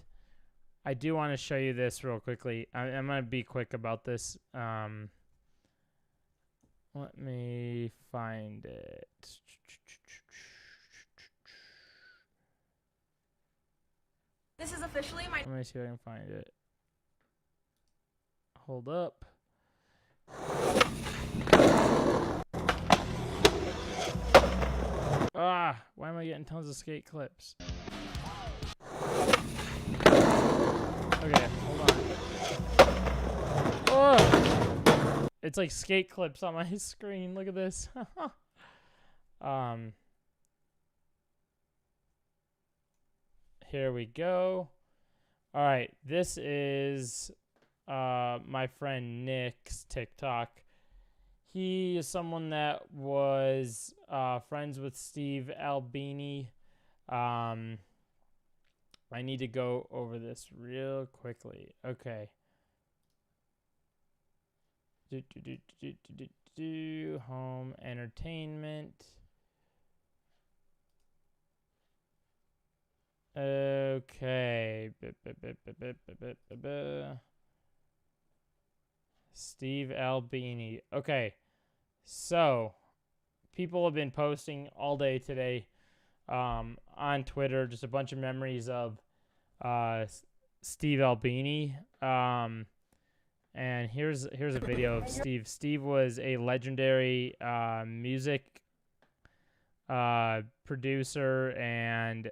I do want to show you this real quickly. I'm going to be quick about this. Let me find it. This is officially my... Let me see if I can find it. Hold up. Why am I getting tons of skate clips? Okay, hold on. It's like skate clips on my screen. Look at this. Here we go. All right, this is my friend Nick's TikTok. He is someone that was friends with Steve Albini. I need to go over this real quickly. Okay. Home entertainment. Okay. Steve Albini. Okay. So, people have been posting all day today on Twitter just a bunch of memories of Steve Albini. And here's a video of Steve. Steve was a legendary music producer and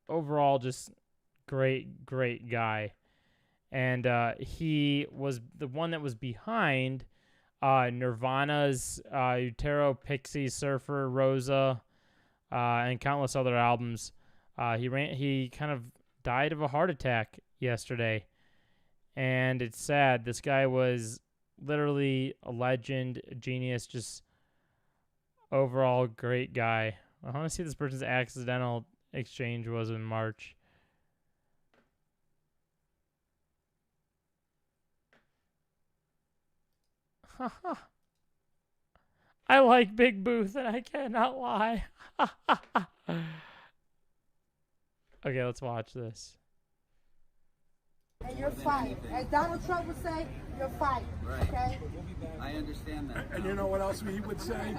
overall just great guy. And he was the one that was behind Nirvana's Utero, Pixies, Surfer, Rosa, and countless other albums. He kind of died of a heart attack yesterday. And it's sad. This guy was literally a legend, a genius, just overall great guy. I want to see this person's accidental exchange was in March. I like Big Booth, and I cannot lie. Okay, let's watch this. And you're fired. As Donald Trump would say, you're fired. Right. Okay? I understand that. And you know what else he would say?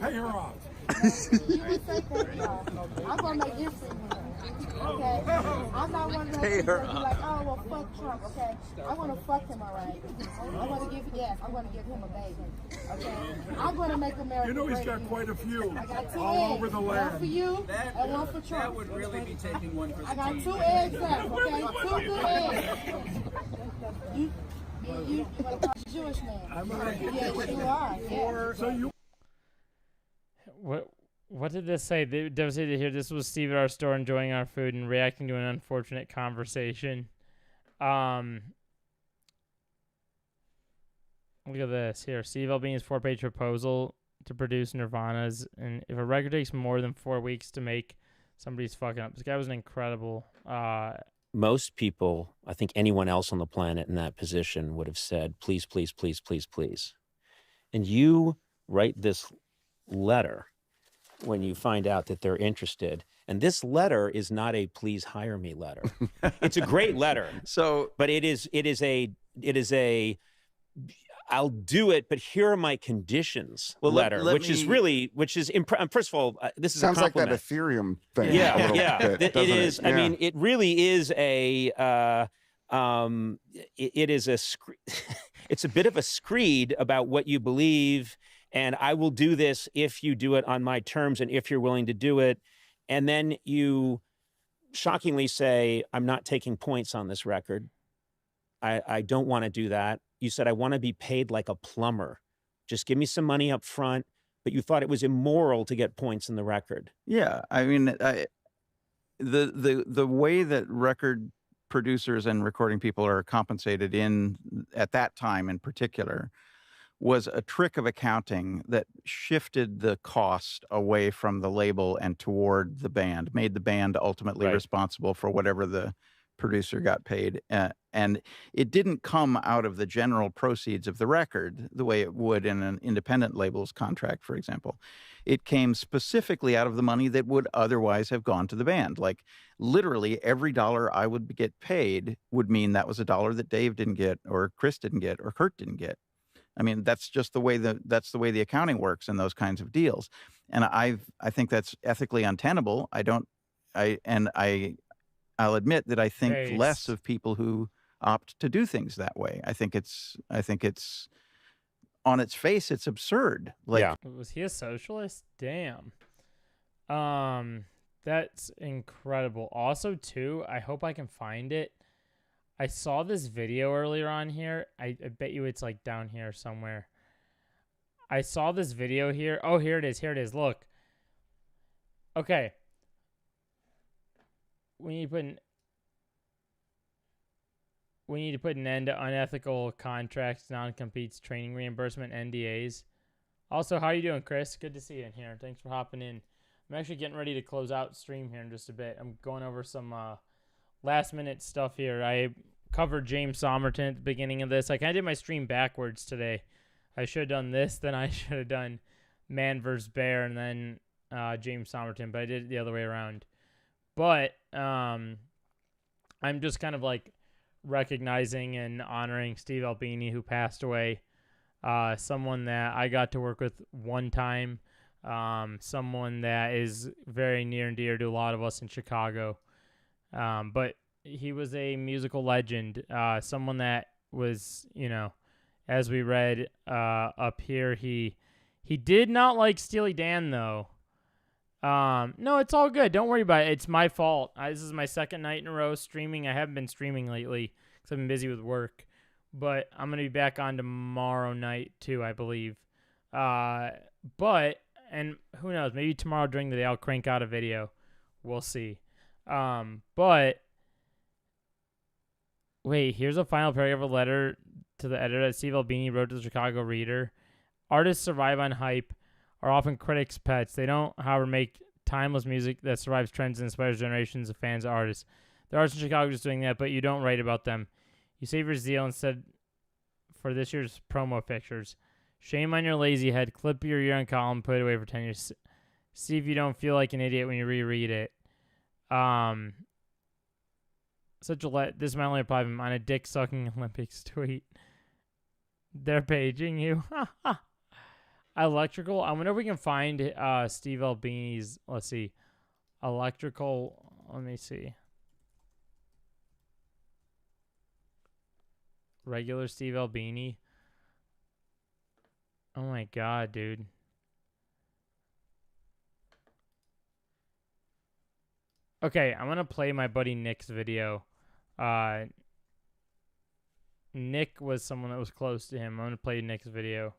Pay her off. He would say pay her off. I'm going to make history with her. Okay? I'm not one of those people that be like, oh, well, fuck Trump, okay? I want to fuck him, all right? I'm going to give him a baby. Okay? I'm going to make America You know he's great got again. quite a few I got 2 all eggs. over the One land. for you and one for Trump. That would really be taking one for the I got team. 2 eggs left, okay? 2 good eggs. You want to call a Jewish man? Yes, you are. Yeah. So you. What did this say? They devastated to hear this was Steve at our store enjoying our food and reacting to an unfortunate conversation. Look at this here. Steve Albini's 4-page proposal to produce Nirvana's, and if a record takes more than 4 weeks to make, somebody's fucking up. This guy was an incredible. Most people, I think anyone else on the planet in that position would have said, please, please, please, please, please. And you write this letter when you find out that they're interested. And this letter is not a please hire me letter. It's a great letter. But it is a I'll do it, but here are my conditions letter, which is first of all, this is sounds a like compliment. that Ethereum thing. Yeah. Bit, it is. It? I mean, it really is a. It is a. It's a bit of a screed about what you believe, and I will do this if you do it on my terms, and if you're willing to do it, and then you shockingly say, "I'm not taking points on this record. I don't want to do that." You said, I want to be paid like a plumber. Just give me some money up front. But you thought it was immoral to get points in the record. Yeah. I mean, the way that record producers and recording people are compensated at that time in particular was a trick of accounting that shifted the cost away from the label and toward the band, made the band ultimately responsible for whatever the producer got paid. And it didn't come out of the general proceeds of the record the way it would in an independent label's contract, for example. It came specifically out of the money that would otherwise have gone to the band. Like literally every dollar I would get paid would mean that was a dollar that Dave didn't get, or Chris didn't get, or Kurt didn't get. I mean, that's just the way the accounting works in those kinds of deals. And I think that's ethically untenable. I'll admit that I think less of people who opt to do things that way. I think it's on its face, it's absurd. Was he a socialist? Damn. That's incredible. Also, too, I hope I can find it. I saw this video earlier on here. I bet you it's like down here somewhere. I saw this video here. Oh, here it is. Here it is. Look. Okay. We need to put an end to unethical contracts, non-competes, training reimbursement, NDAs. Also, how are you doing, Chris? Good to see you in here. Thanks for hopping in. I'm actually getting ready to close out stream here in just a bit. I'm going over some last-minute stuff here. I covered James Somerton at the beginning of this. I kind of did my stream backwards today. I should have done this, then I should have done Man vs. Bear, and then James Somerton, but I did it the other way around. But I'm just kind of like recognizing and honoring Steve Albini, who passed away. Someone that I got to work with one time. Someone that is very near and dear to a lot of us in Chicago. But he was a musical legend. Someone that was, as we read up here, he did not like Steely Dan, though. No, it's all good. Don't worry about it. It's my fault. This is my second night in a row streaming. I haven't been streaming lately because I've been busy with work. But I'm going to be back on tomorrow night, too, I believe. And who knows, maybe tomorrow during the day I'll crank out a video. We'll see. But wait, here's a final paragraph of a letter to the editor that Steve Albini wrote to the Chicago Reader. Artists survive on hype, are often critics' pets. They don't, however, make timeless music that survives trends and inspires generations of fans and artists. There are artists in Chicago just doing that, but you don't write about them. You save your zeal instead for this year's promo pictures. Shame on your lazy head. Clip your year-end column, put it away for 10 years. See if you don't feel like an idiot when you reread it. Such a this is my only reply on a dick-sucking Olympics tweet. They're paging you. Electrical. I wonder if we can find Steve Albini's. Let's see. Electrical. Let me see. Regular Steve Albini. Oh my god, dude. Okay, I'm gonna play my buddy Nick's video. Nick was someone that was close to him. I'm gonna play Nick's video.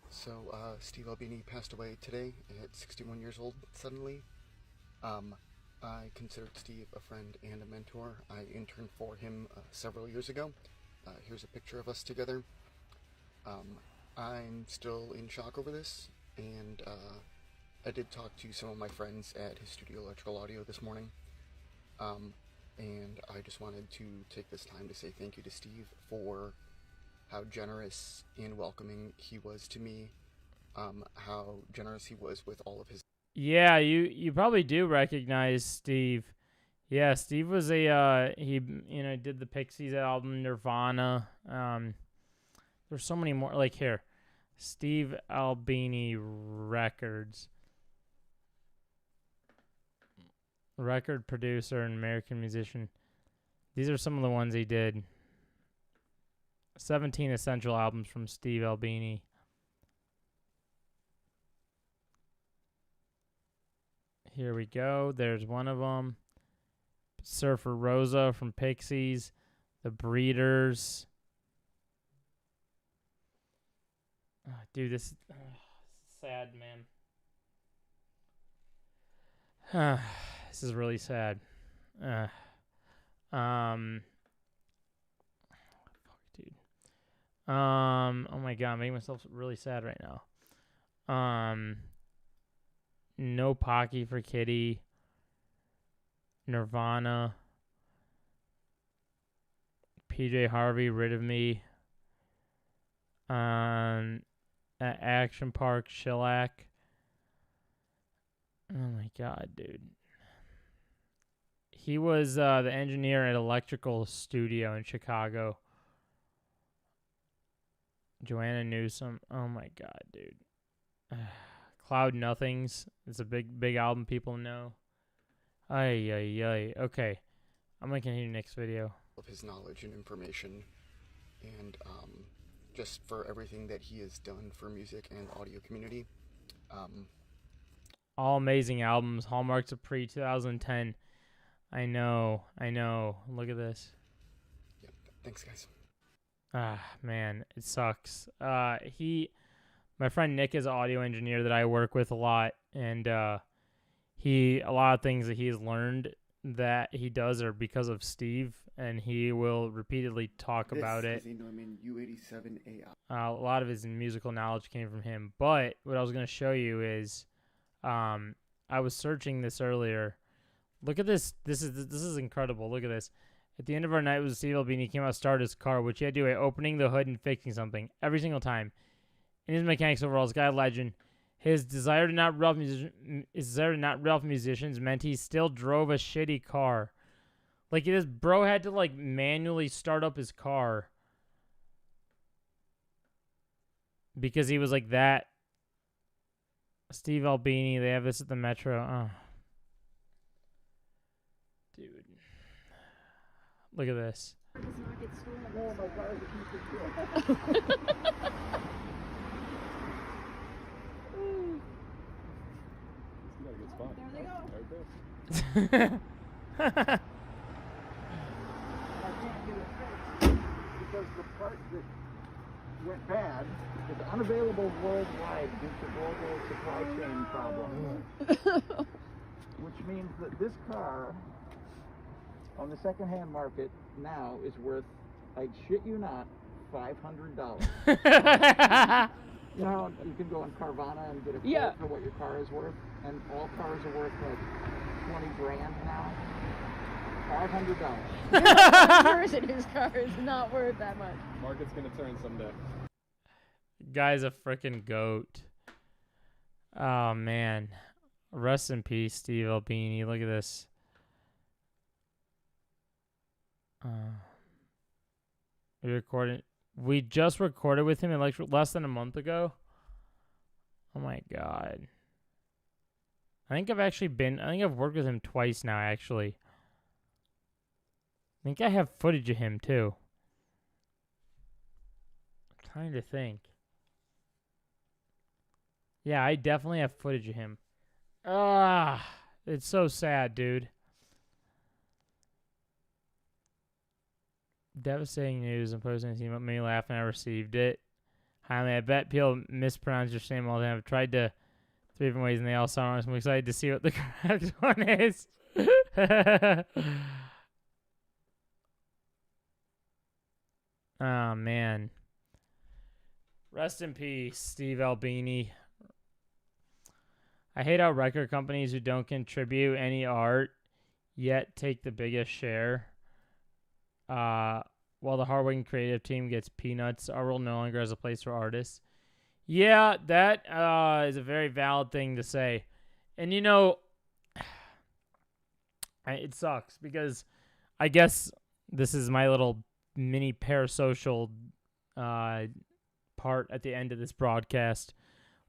So, Steve Albini passed away today at 61 years old, suddenly. I considered Steve a friend and a mentor. I interned for him several years ago. Here's a picture of us together. I'm still in shock over this, and I did talk to some of my friends at his studio, Electrical Audio, this morning. And I just wanted to take this time to say thank you to Steve for how generous and welcoming he was to me, how generous he was with all of his... Yeah, you probably do recognize Steve. Yeah, Steve was a, he did the Pixies album, Nirvana. There's so many more, like here, Steve Albini records. Record producer and American musician. These are some of the ones he did. 17 essential albums from Steve Albini. Here we go. There's one of them. Surfer Rosa from Pixies. The Breeders. Oh, dude, this is sad, man. This is really sad. Fuck, dude. Oh my god, I'm making myself really sad right now. No Pocky for Kitty. Nirvana. PJ Harvey, Rid of Me. Action Park, Shellac. Oh my god, dude. He was the engineer at Electrical Studio in Chicago. Joanna Newsom. Oh my god, dude. Cloud Nothings. It's a big album people know. Ay, ay, ay. Okay. I'm going to continue next video. Of his knowledge and information, and just for everything that he has done for music and audio community. All amazing albums. Hallmarks of Pre-2010. I know. Look at this. Yep. Thanks, guys. Man, it sucks. My friend Nick is an audio engineer that I work with a lot, and a lot of things that he's learned that he does are because of Steve, and he will repeatedly talk about it. This is a Neumann U87 AI. A lot of his musical knowledge came from him. But what I was going to show you is, I was searching this earlier. Look at this. This is incredible. Look at this. At the end of our night with Steve Albini, he came out to start his car, which he had to do by opening the hood and fixing something every single time. In his mechanics overalls, guy legend. His desire to not rough musicians meant he still drove a shitty car. Like, this bro had to, like, manually start up his car. Because he was like that. Steve Albini, they have this at the Metro. Oh. Dude. Look at this. There they go. Because the part that went bad is unavailable worldwide due to global supply chain problems. Which means that this car on the secondhand market now is worth, I shit you not, $500. You know, you can go on Carvana and get a quote for what your car is worth, and all cars are worth like 20 grand now. $500. His car is not worth that much. Market's gonna turn someday. Guy's a freaking goat. Oh, man. Rest in peace, Steve Albini. Look at this. We just recorded with him like less than a month ago. Oh my god. I think I've worked with him twice now, actually. I think I have footage of him too. I'm trying to think. Yeah, I definitely have footage of him. It's so sad, dude. Devastating news. I'm posting this email. Made me laugh and I received it. Hi, I bet people mispronounce your name all the time. I've tried to 3 different ways and they all sound wrong. So I'm excited to see what the correct one is. Oh, man. Rest in peace, Steve Albini. I hate how record companies who don't contribute any art yet take the biggest share. While the hardworking creative team gets peanuts, our world no longer has a place for artists. Yeah, that is a very valid thing to say. And, you know, it sucks because I guess this is my little mini parasocial part at the end of this broadcast.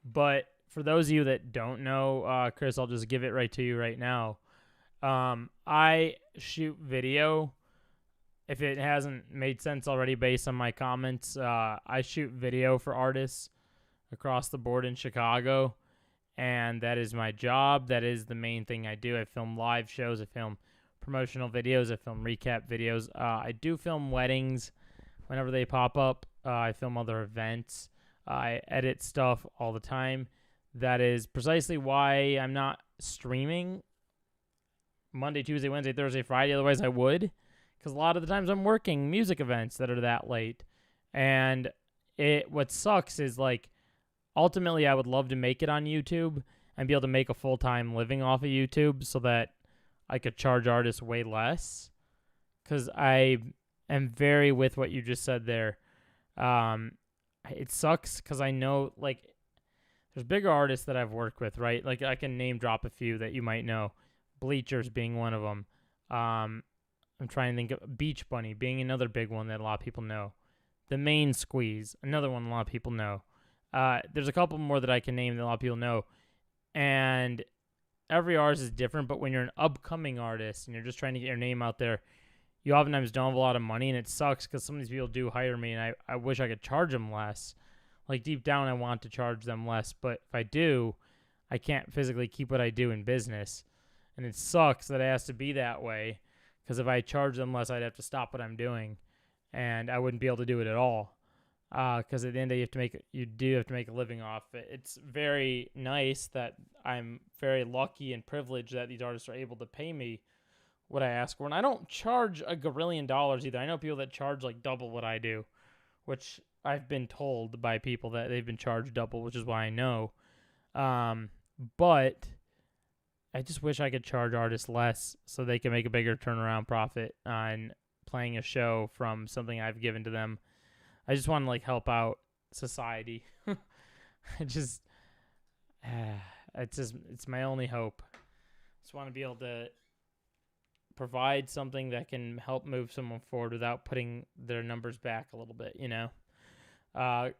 But for those of you that don't know, Chris, I'll just give it right to you right now. I shoot video. If it hasn't made sense already based on my comments, I shoot video for artists across the board in Chicago, and that is my job. That is the main thing I do. I film live shows. I film promotional videos. I film recap videos. I do film weddings whenever they pop up. I film other events. I edit stuff all the time. That is precisely why I'm not streaming Monday, Tuesday, Wednesday, Thursday, Friday. Otherwise, I would. Because a lot of the times I'm working music events that are that late. And what sucks is, like, ultimately I would love to make it on YouTube and be able to make a full-time living off of YouTube so that I could charge artists way less. Because I am very with what you just said there. It sucks because I know, like, there's bigger artists that I've worked with, right? Like, I can name drop a few that you might know. Bleachers being one of them. I'm trying to think of Beach Bunny being another big one that a lot of people know. The Main Squeeze, another one a lot of people know. There's a couple more that I can name that a lot of people know. And every artist is different, but when you're an upcoming artist and you're just trying to get your name out there, you oftentimes don't have a lot of money, and it sucks because some of these people do hire me, and I wish I could charge them less. Like, deep down, I want to charge them less, but if I do, I can't physically keep what I do in business. And it sucks that it has to be that way. Because if I charge them less, I'd have to stop what I'm doing, and I wouldn't be able to do it at all. Because at the end of the day, you do have to make a living off it. It's very nice that I'm very lucky and privileged that these artists are able to pay me what I ask for. And I don't charge $1 gazillion either. I know people that charge like double what I do, which I've been told by people that they've been charged double, which is why I know. But I just wish I could charge artists less so they can make a bigger turnaround profit on playing a show from something I've given to them. I just want to, like, help out society. It's my only hope. Just want to be able to provide something that can help move someone forward without putting their numbers back a little bit, you know? And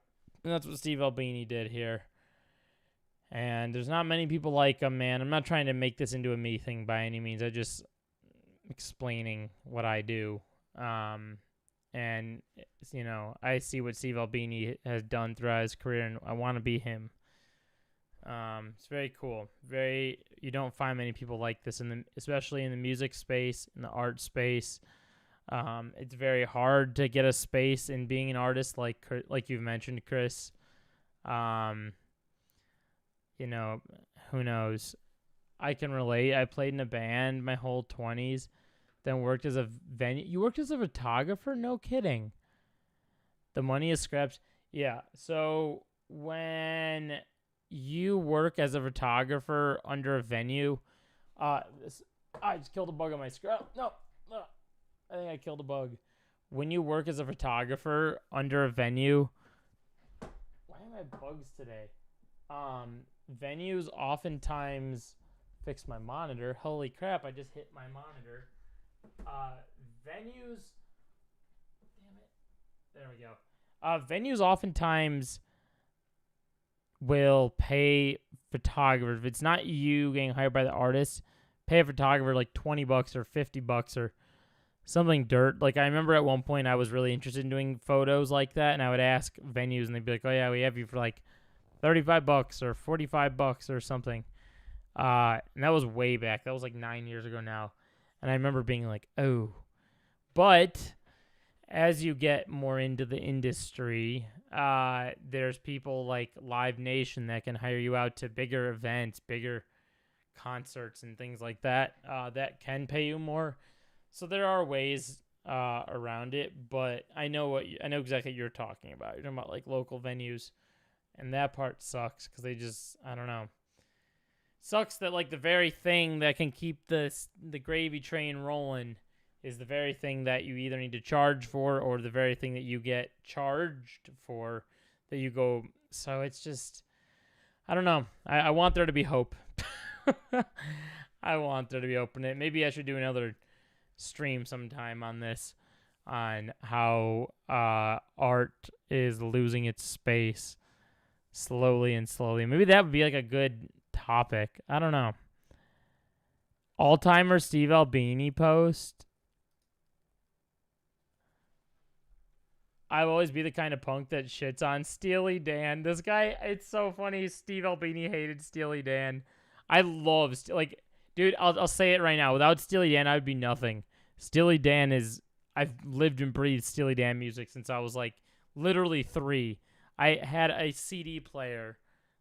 that's what Steve Albini did here. And there's not many people like him, man. I'm not trying to make this into a me thing by any means. I'm just explaining what I do. And, you know, I see what Steve Albini has done throughout his career, and I want to be him. It's very cool. You don't find many people like this, especially in the music space, in the art space. It's very hard to get a space in being an artist, like you've mentioned, Chris. You know, who knows? I can relate. I played in a band my whole 20s, then worked as a venue. You worked as a photographer? No kidding. The money is scraps. Yeah, so when you work as a photographer under a venue, I just killed a bug on my screen. No, I think I killed a bug. When you work as a photographer under a venue, why am am I bugs today? Venues oftentimes fix my monitor. Holy crap, I just hit my monitor. Venues, damn it. There we go. Venues oftentimes will pay photographers. If it's not you getting hired by the artist, pay a photographer like $20 or $50 or something dirt. Like I remember at one point I was really interested in doing photos like that, and I would ask venues and they'd be like, oh yeah, we have you for like $35 or $45 or something. And that was way back. That was like 9 years ago now. And I remember being like, oh. But as you get more into the industry, there's people like Live Nation that can hire you out to bigger events, bigger concerts and things like that, that can pay you more. So there are ways around it, but I know exactly what you're talking about. You're talking about like local venues, and that part sucks because they just, I don't know. Sucks that like the very thing that can keep the gravy train rolling is the very thing that you either need to charge for or the very thing that you get charged for that you go. So it's just, I don't know. I want there to be hope. I want there to be hope in it. Maybe I should do another stream sometime on this, on how art is losing its space slowly and slowly. Maybe that would be like a good topic. I don't know. All-timer Steve Albini post. I'll always be the kind of punk that shits on Steely Dan. This guy, it's so funny. Steve Albini hated Steely Dan. I love, dude, I'll say it right now. Without Steely Dan, I would be nothing. Steely Dan is, I've lived and breathed Steely Dan music since I was like literally 3. I had a CD player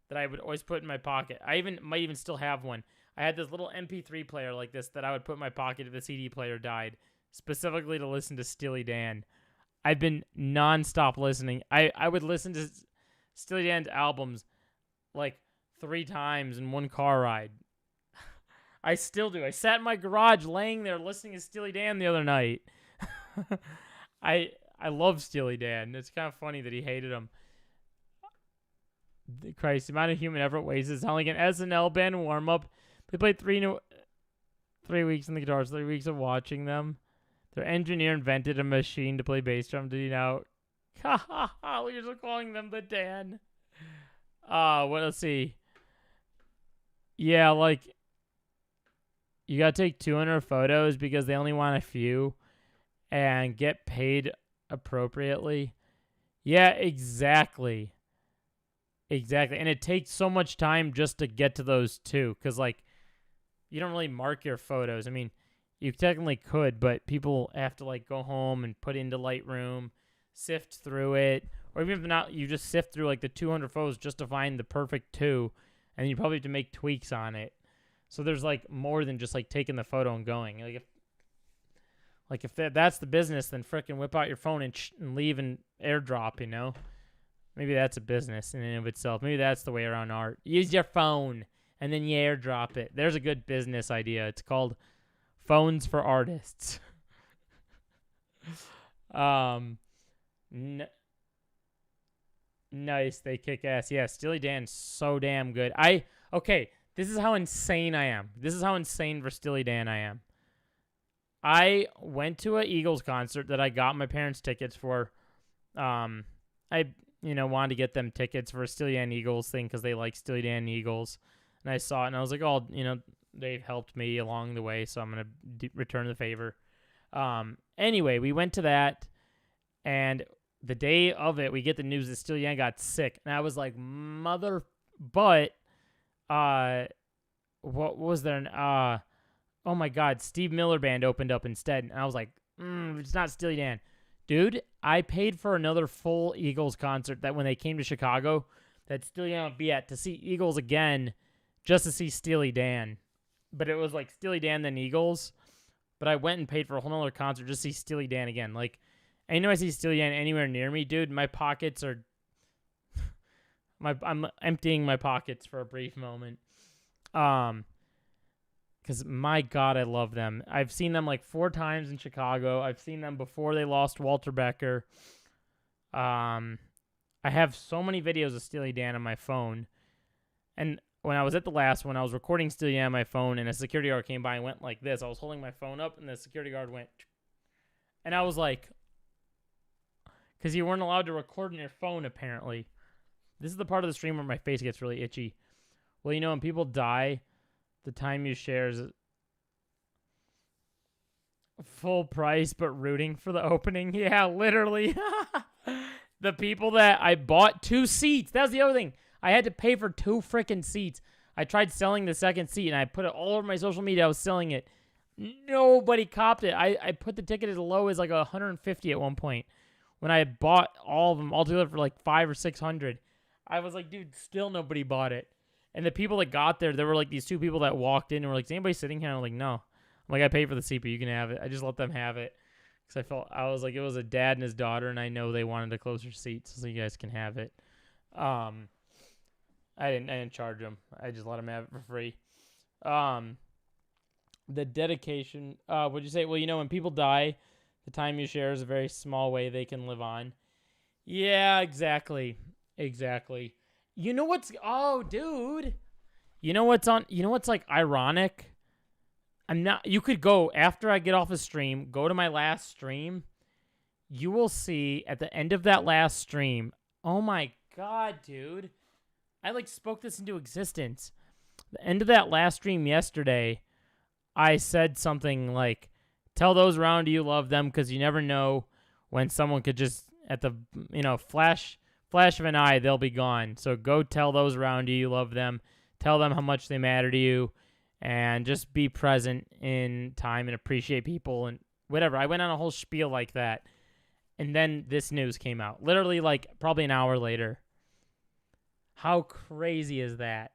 that I would always put in my pocket. I might even still have one. I had this little MP3 player like this that I would put in my pocket if the CD player died, specifically to listen to Steely Dan. I've been nonstop listening. I would listen to Steely Dan's albums like 3 times in one car ride. I still do. I sat in my garage laying there listening to Steely Dan the other night. I love Steely Dan. It's kind of funny that he hated him. Christ, the amount of human effort wasted. Sound like an SNL band warm-up. They played 3 weeks in the guitars, 3 weeks of watching them. Their engineer invented a machine to play bass drum. Did he know? Ha ha ha! We're just calling them the Dan. Let's see. Yeah, like, you gotta take 200 photos because they only want a few and get paid appropriately. Yeah, exactly. Exactly. And it takes so much time just to get to those 2 because, like, you don't really mark your photos. I mean, you technically could, but people have to like go home and put into Lightroom, sift through it, or even if not, you just sift through like the 200 photos just to find the perfect 2, and you probably have to make tweaks on it. So there's like more than just like taking the photo and going. Like if that's the business, then frickin' whip out your phone and leave and airdrop. You know, maybe that's a business in and of itself. Maybe that's the way around art. Use your phone and then you airdrop it. There's a good business idea. It's called Phones for Artists. Nice, they kick ass. Yeah, Steely Dan's so damn good. Okay, this is how insane I am. This is how insane for Steely Dan I am. I went to an Eagles concert that I got my parents tickets for. I wanted to get them tickets for a Steely Dan Eagles thing because they like Steely Dan Eagles. And I saw it and I was like, oh, they've helped me along the way, so I'm going to return the favor. Anyway, we went to that, and the day of it, we get the news that Steely Dan got sick. And I was like, what was there? Oh my God, Steve Miller Band opened up instead. And I was like, it's not Steely Dan. Dude, I paid for another full Eagles concert that when they came to Chicago, that Steely Dan would be at, to see Eagles again, just to see Steely Dan. But it was like Steely Dan then Eagles. But I went and paid for a whole nother concert just to see Steely Dan again. Like, anytime I see Steely Dan anywhere near me, dude, my pockets are... I'm emptying my pockets for a brief moment. Because, my God, I love them. I've seen them like 4 times in Chicago. I've seen them before they lost Walter Becker. I have so many videos of Steely Dan on my phone. And when I was at the last one, I was recording Steely Dan on my phone, and a security guard came by and went like this. I was holding my phone up, and the security guard went. And I was like, because you weren't allowed to record on your phone, apparently. This is the part of the stream where my face gets really itchy. Well, when people die, the time you share is full price, but rooting for the opening. Yeah, literally. The people that I bought 2 seats. That was the other thing. I had to pay for 2 freaking seats. I tried selling the second seat, and I put it all over my social media. I was selling it. Nobody copped it. I put the ticket as low as like $150 at one point. When I had bought all of them all together for like $500 or $600. I was like, dude, still nobody bought it. And the people that got there were like these 2 people that walked in and were like, is anybody sitting here? And I'm like, no. I'm like, I paid for the seat, but you can have it. I just let them have it. Because I was like, it was a dad and his daughter, and I know they wanted a closer seat, so you guys can have it. I didn't charge them. I just let them have it for free. The dedication, what'd you say? Well, when people die, the time you share is a very small way they can live on. Yeah, exactly. Exactly. Oh, dude. You know what's like ironic? You could go, after I get off a stream, go to my last stream. You will see at the end of that last stream, oh my God, dude. I spoke this into existence. The end of that last stream yesterday, I said something like, tell those around you love them, because you never know when someone could just, at the, flash of an eye, they'll be gone. So go tell those around you love them. Tell them how much they matter to you. And just be present in time and appreciate people and whatever. I went on a whole spiel like that. And then this news came out. Literally, probably an hour later. How crazy is that?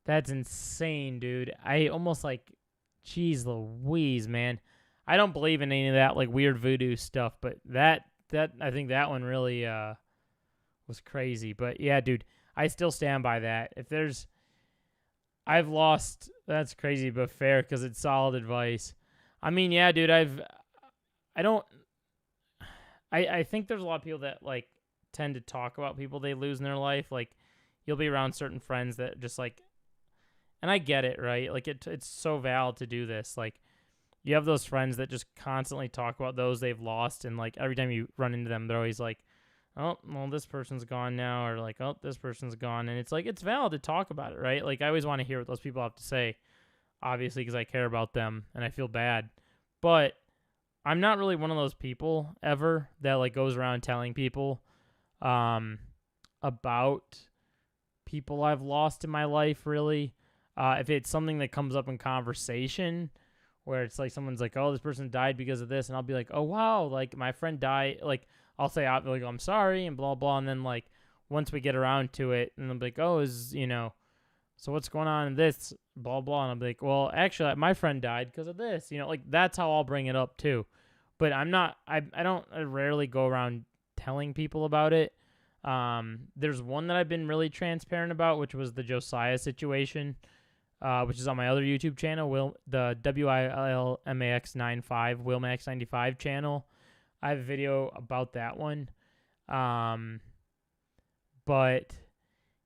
That's insane, dude. I almost geez Louise, man. I don't believe in any of that, weird voodoo stuff. But that I think that one really was crazy. But, yeah, dude. I still stand by that. I've lost, that's crazy but fair because it's solid advice. I mean, yeah, dude, I think there's a lot of people that tend to talk about people they lose in their life. You'll be around certain friends that just and I get it, right? It's so valid to do this. You have those friends that just constantly talk about those they've lost, and every time you run into them, they're always oh, well, this person's gone now, or oh, this person's gone. And it's it's valid to talk about it, right? I always want to hear what those people have to say, obviously, because I care about them and I feel bad. But I'm not really one of those people ever that goes around telling people about people I've lost in my life, really. If it's something that comes up in conversation where it's someone's oh, this person died because of this, and I'll be oh, wow, my friend died, I'll say, I'm sorry, and blah, blah, and then, once we get around to it, and they'll be oh, so what's going on in this, blah, blah, and I'll be well, actually, my friend died because of this, that's how I'll bring it up, too. But I rarely go around telling people about it. There's one that I've been really transparent about, which was the Josiah situation, which is on my other YouTube channel, the WILMAX95, WILMAX95 channel. I have a video about that one. But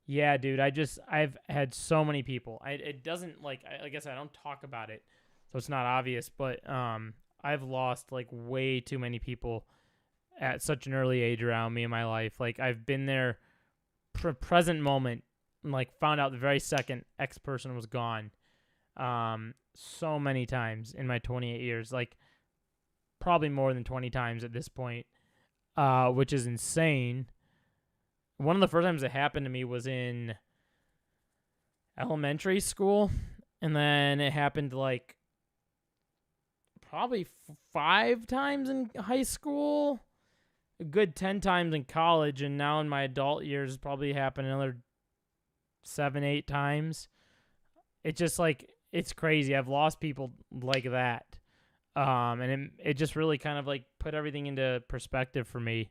yeah, dude, I've had so many people. It doesn't like I said, I don't talk about it, so it's not obvious, but I've lost way too many people at such an early age around me in my life. I've been there present moment, found out the very second X person was gone. So many times in my 28 years, probably more than 20 times at this point, which is insane. One of the first times it happened to me was in elementary school, and then it happened probably 5 times in high school, a good 10 times in college, and now in my adult years it's probably happened another 7-8 times. It's just it's crazy. I've lost people like that. And it just really kind of put everything into perspective for me.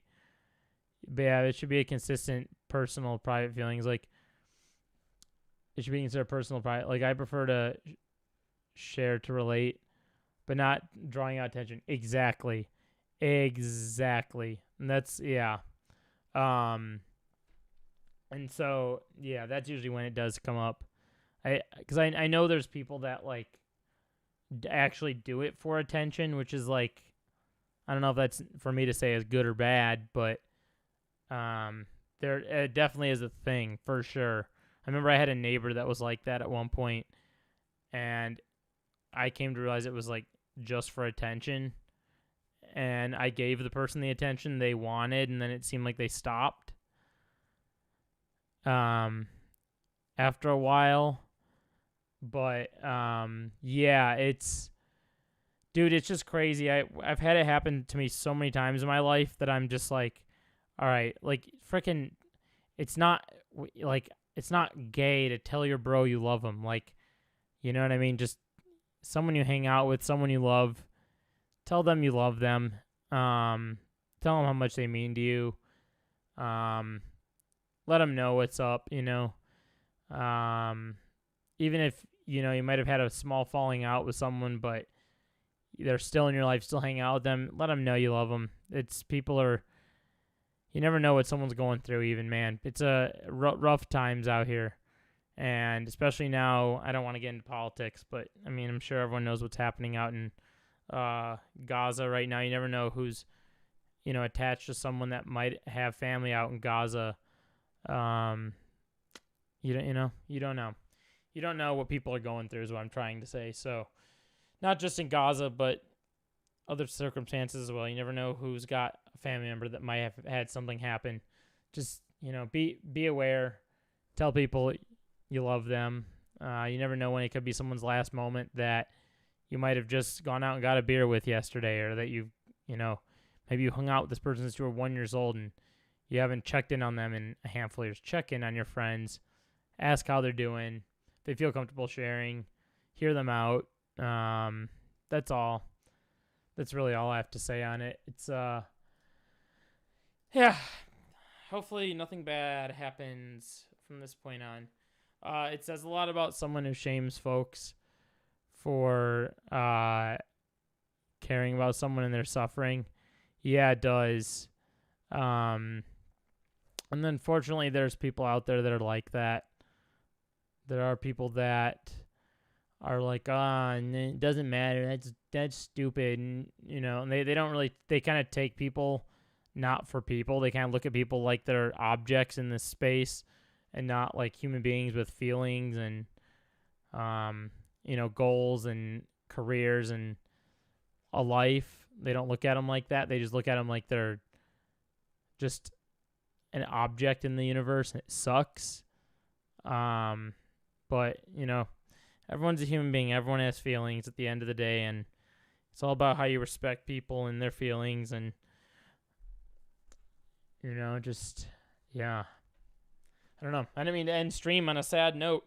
But yeah, it should be a consistent personal private feelings. It should be considered personal private. I prefer to share to relate, but not drawing out attention. Exactly. Exactly. And that's, yeah. And so, yeah, that's usually when it does come up. Because I know there's people that, like, actually do it for attention, which is, like, I don't know if that's for me to say is good or bad, but there it definitely is a thing, for sure. I remember I had a neighbor that was like that at one point, and I came to realize it was, like, just for attention, and I gave the person the attention they wanted, and then it seemed like they stopped after a while. But yeah, it's just crazy. I've had it happen to me so many times in my life that I'm just like, all right, like, freaking, it's not gay to tell your bro you love him. Like, you know what I mean? Just someone you hang out with, someone you love, tell them you love them. Tell them how much they mean to you. Let them know what's up, you know. Even if, you know, you might have had a small falling out with someone, but they're still in your life, still hang out with them, let them know you love them. You never know what someone's going through even, man. It's rough times out here. And especially now, I don't want to get into politics, but, I mean, I'm sure everyone knows what's happening out in Gaza right now. You never know who's, you know, attached to someone that might have family out in Gaza. You don't know. You don't know what people are going through is what I'm trying to say. So not just in Gaza, but other circumstances as well. You never know who's got a family member that might have had something happen. Just, you know, be aware. Tell people you love them. You never know when it could be someone's last moment that you might have just gone out and got a beer with yesterday, or that you know, maybe you hung out with this person since you were 1 year old and you haven't checked in on them in a handful of years. Check in on your friends. Ask how they're doing. They feel comfortable sharing, hear them out. That's all. That's really all I have to say on it. It's, yeah, hopefully nothing bad happens from this point on. It says a lot about someone who shames folks for caring about someone and their suffering. Yeah, it does. And unfortunately, there's people out there that are like that. There are people that are like, it doesn't matter. That's stupid. And, you know, and they don't really, they kind of take people not for people. They kind of look at people like they're objects in this space and not like human beings with feelings and, you know, goals and careers and a life. They don't look at them like that. They just look at them like they're just an object in the universe, and it sucks. But, you know, everyone's a human being. Everyone has feelings at the end of the day, and it's all about how you respect people and their feelings, and, you know, just, yeah. I don't know. I didn't mean to end stream on a sad note.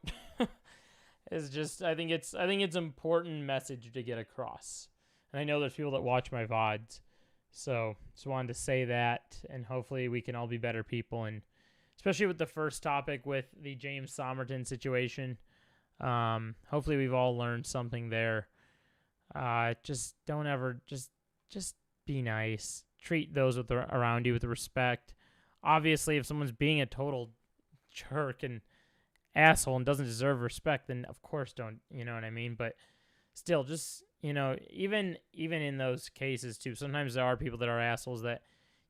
It's just, I think it's important message to get across. And I know there's people that watch my VODs, so just wanted to say that, and hopefully we can all be better people, and especially with the first topic with the James Somerton situation. Hopefully we've all learned something there. Just don't ever, just be nice. Treat those around you with respect. Obviously, if someone's being a total jerk and asshole and doesn't deserve respect, then of course don't, you know what I mean? But still, just, you know, even in those cases too, sometimes there are people that are assholes that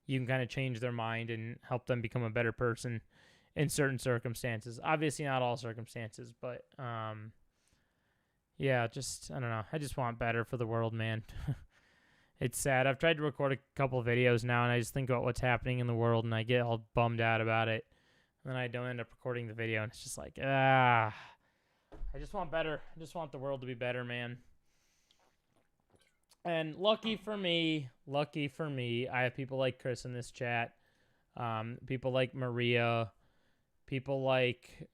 you can kind of change their mind and help them become a better person in certain circumstances. Obviously not all circumstances, but yeah, just, I don't know. I just want better for the world, man. It's sad. I've tried to record a couple of videos now, and I just think about what's happening in the world, and I get all bummed out about it. And then I don't end up recording the video, and it's just like, I just want better. I just want the world to be better, man. And lucky for me, I have people like Chris in this chat, people like Maria, people like,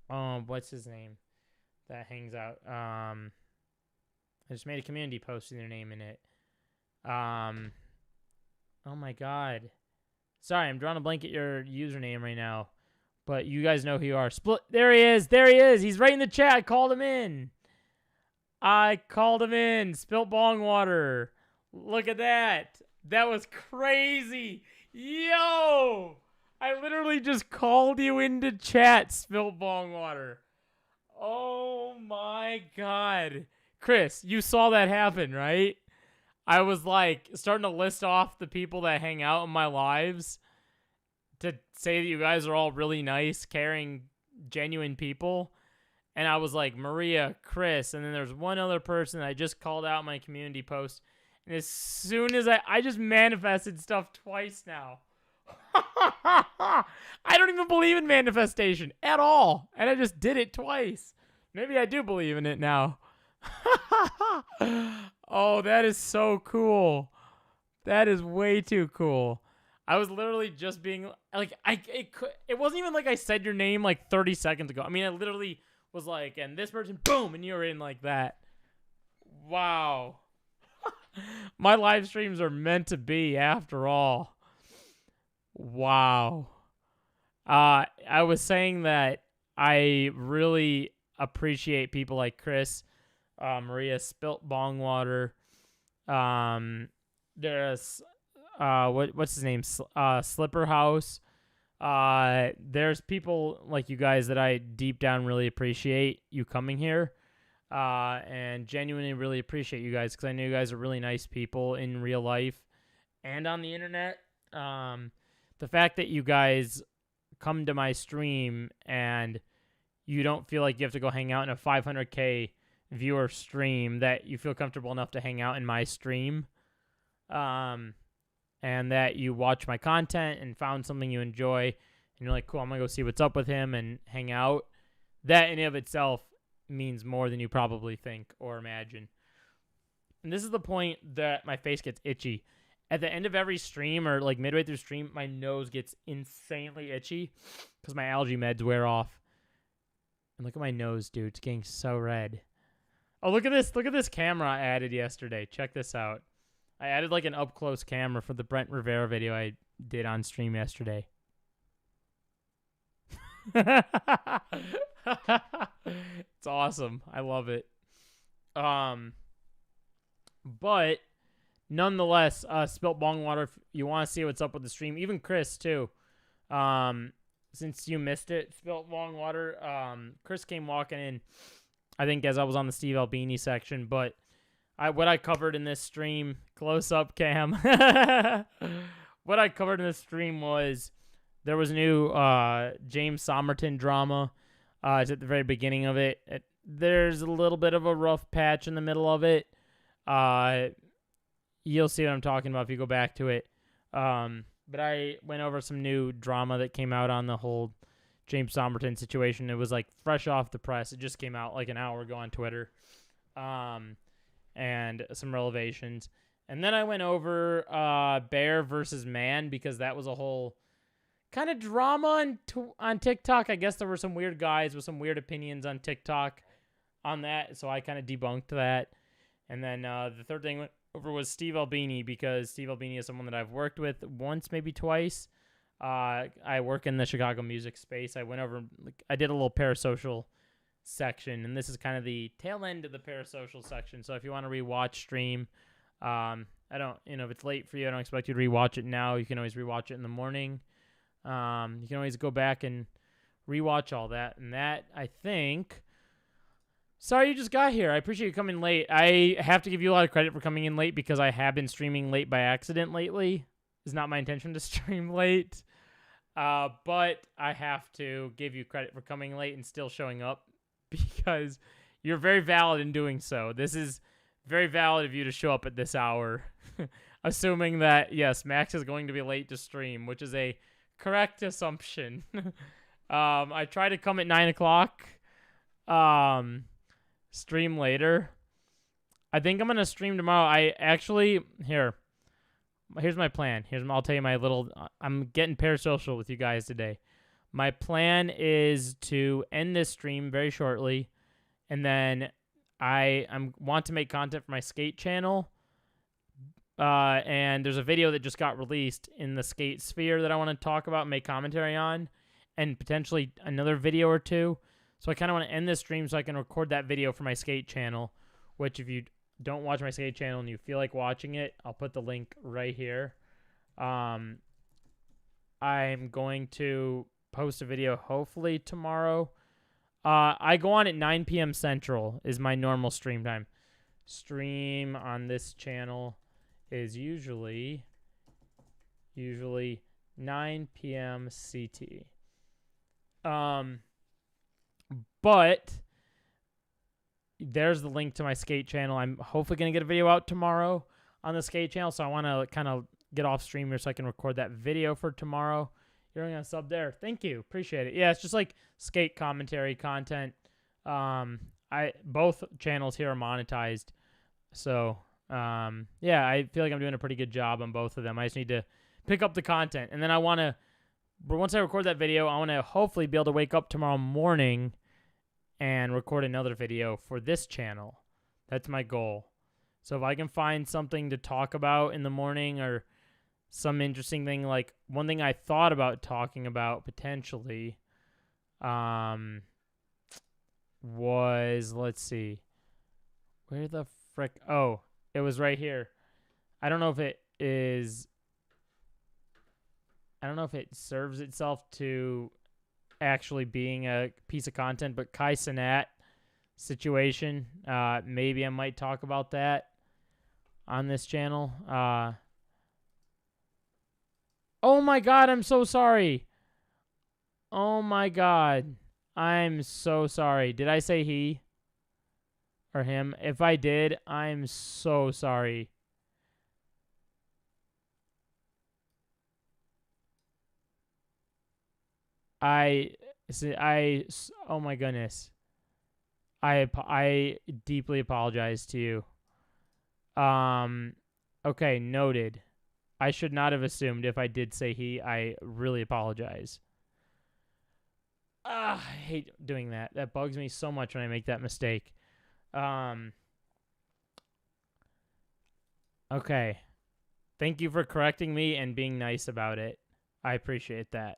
what's his name that hangs out? I just made a community post with their name in it. Oh my God. Sorry, I'm drawing a blank at your username right now, but you guys know who you are. Split. There he is. He's right in the chat. I called him in. Spilt bong water. Look at that. That was crazy. Yo! I literally just called you into chat, Spilt Bong Water. Oh my god. Chris, you saw that happen, right? I was like starting to list off the people that hang out in my lives to say that you guys are all really nice, caring, genuine people. And I was like, Maria, Chris, and then there's one other person that I just called out in my community post. And as soon as I just manifested stuff twice now. I don't even believe in manifestation at all. And I just did it twice. Maybe I do believe in it now. Oh, that is so cool. That is way too cool. I was literally just being like, it wasn't even like I said your name like 30 seconds ago. I mean, I literally was like, and this person, boom, and you were in like that. Wow. My live streams are meant to be after all. Wow. I was saying that I really appreciate people like Chris, Maria, Spilt Bong Water. There's what's his name? Slipper House. There's people like you guys that I deep down really appreciate you coming here. And genuinely really appreciate you guys because I know you guys are really nice people in real life and on the internet. The fact that you guys come to my stream and you don't feel like you have to go hang out in a 500K viewer stream, that you feel comfortable enough to hang out in my stream, and that you watch my content and found something you enjoy, and you're like, cool, I'm going to go see what's up with him and hang out. That in and of itself means more than you probably think or imagine. And this is the point that my face gets itchy. At the end of every stream or like midway through stream, my nose gets insanely itchy because my allergy meds wear off. And look at my nose, dude. It's getting so red. Oh, look at this. Look at this camera I added yesterday. Check this out. I added like an up-close camera for the Brent Rivera video I did on stream yesterday. It's awesome. I love it. But nonetheless, Spilt Bong Water, if you want to see what's up with the stream, even Chris too. Since you missed it, Spilt Bong Water, Chris came walking in, I think as I was on the Steve Albini section, but what I covered in this stream, close up cam, what I covered in this stream was there was a new James Somerton drama. It's at the very beginning of it. There's a little bit of a rough patch in the middle of it. You'll see what I'm talking about if you go back to it. But I went over some new drama that came out on the whole James Somerton situation. It was like fresh off the press. It just came out like an hour ago on Twitter. And some revelations. And then I went over Bear versus Man because that was a whole kind of drama on TikTok. I guess there were some weird guys with some weird opinions on TikTok on that. So I kind of debunked that. And then the third thing went over was Steve Albini because Steve Albini is someone that I've worked with once, maybe twice. I work in the Chicago music space. I went over, I did a little parasocial section, and this is kind of the tail end of the parasocial section. So if you want to rewatch stream, I don't, if it's late for you, I don't expect you to rewatch it now. You can always rewatch it in the morning. You can always go back and rewatch all that. And that, I think... Sorry you just got here. I appreciate you coming late. I have to give you a lot of credit for coming in late because I have been streaming late by accident lately. It's not my intention to stream late. But I have to give you credit for coming late and still showing up because you're very valid in doing so. This is very valid of you to show up at this hour. Assuming that, yes, Max is going to be late to stream, which is a correct assumption. I try to come at 9 o'clock. Stream later. I think I'm gonna stream tomorrow. I actually here's my plan. I'll tell you my little. I'm getting parasocial with you guys today. My plan is to end this stream very shortly, and then I want to make content for my skate channel. And there's a video that just got released in the skate sphere that I want to talk about and make commentary on, and potentially another video or two. So I kind of want to end this stream so I can record that video for my skate channel, which if you don't watch my skate channel and you feel like watching it, I'll put the link right here. I'm going to post a video hopefully tomorrow. I go on at 9 p.m. Central is my normal stream time. Stream on this channel is usually 9 p.m. CT. But there's the link to my skate channel. I'm hopefully going to get a video out tomorrow on the skate channel, so I want to kind of get off stream here so I can record that video for tomorrow. You're going to sub there. Thank you. Appreciate it. Yeah, it's just like skate commentary content. Both channels here are monetized. So, yeah, I feel like I'm doing a pretty good job on both of them. I just need to pick up the content. And then I want to, once I record that video, I want to hopefully be able to wake up tomorrow morning and record another video for this channel. That's my goal. So if I can find something to talk about in the morning or some interesting thing, like one thing I thought about talking about potentially was, let's see, where the frick? Oh, it was right here. I don't know if it serves itself to actually being a piece of content, but Kai Cenat situation, maybe I might talk about that on this channel. Oh my God, I'm so sorry. Oh my God, I'm so sorry. Did I say he or him? If I did, I'm so sorry. Oh my goodness. I deeply apologize to you. Okay, noted. I should not have assumed if I did say he. I really apologize. I hate doing that. That bugs me so much when I make that mistake. Okay. Thank you for correcting me and being nice about it. I appreciate that.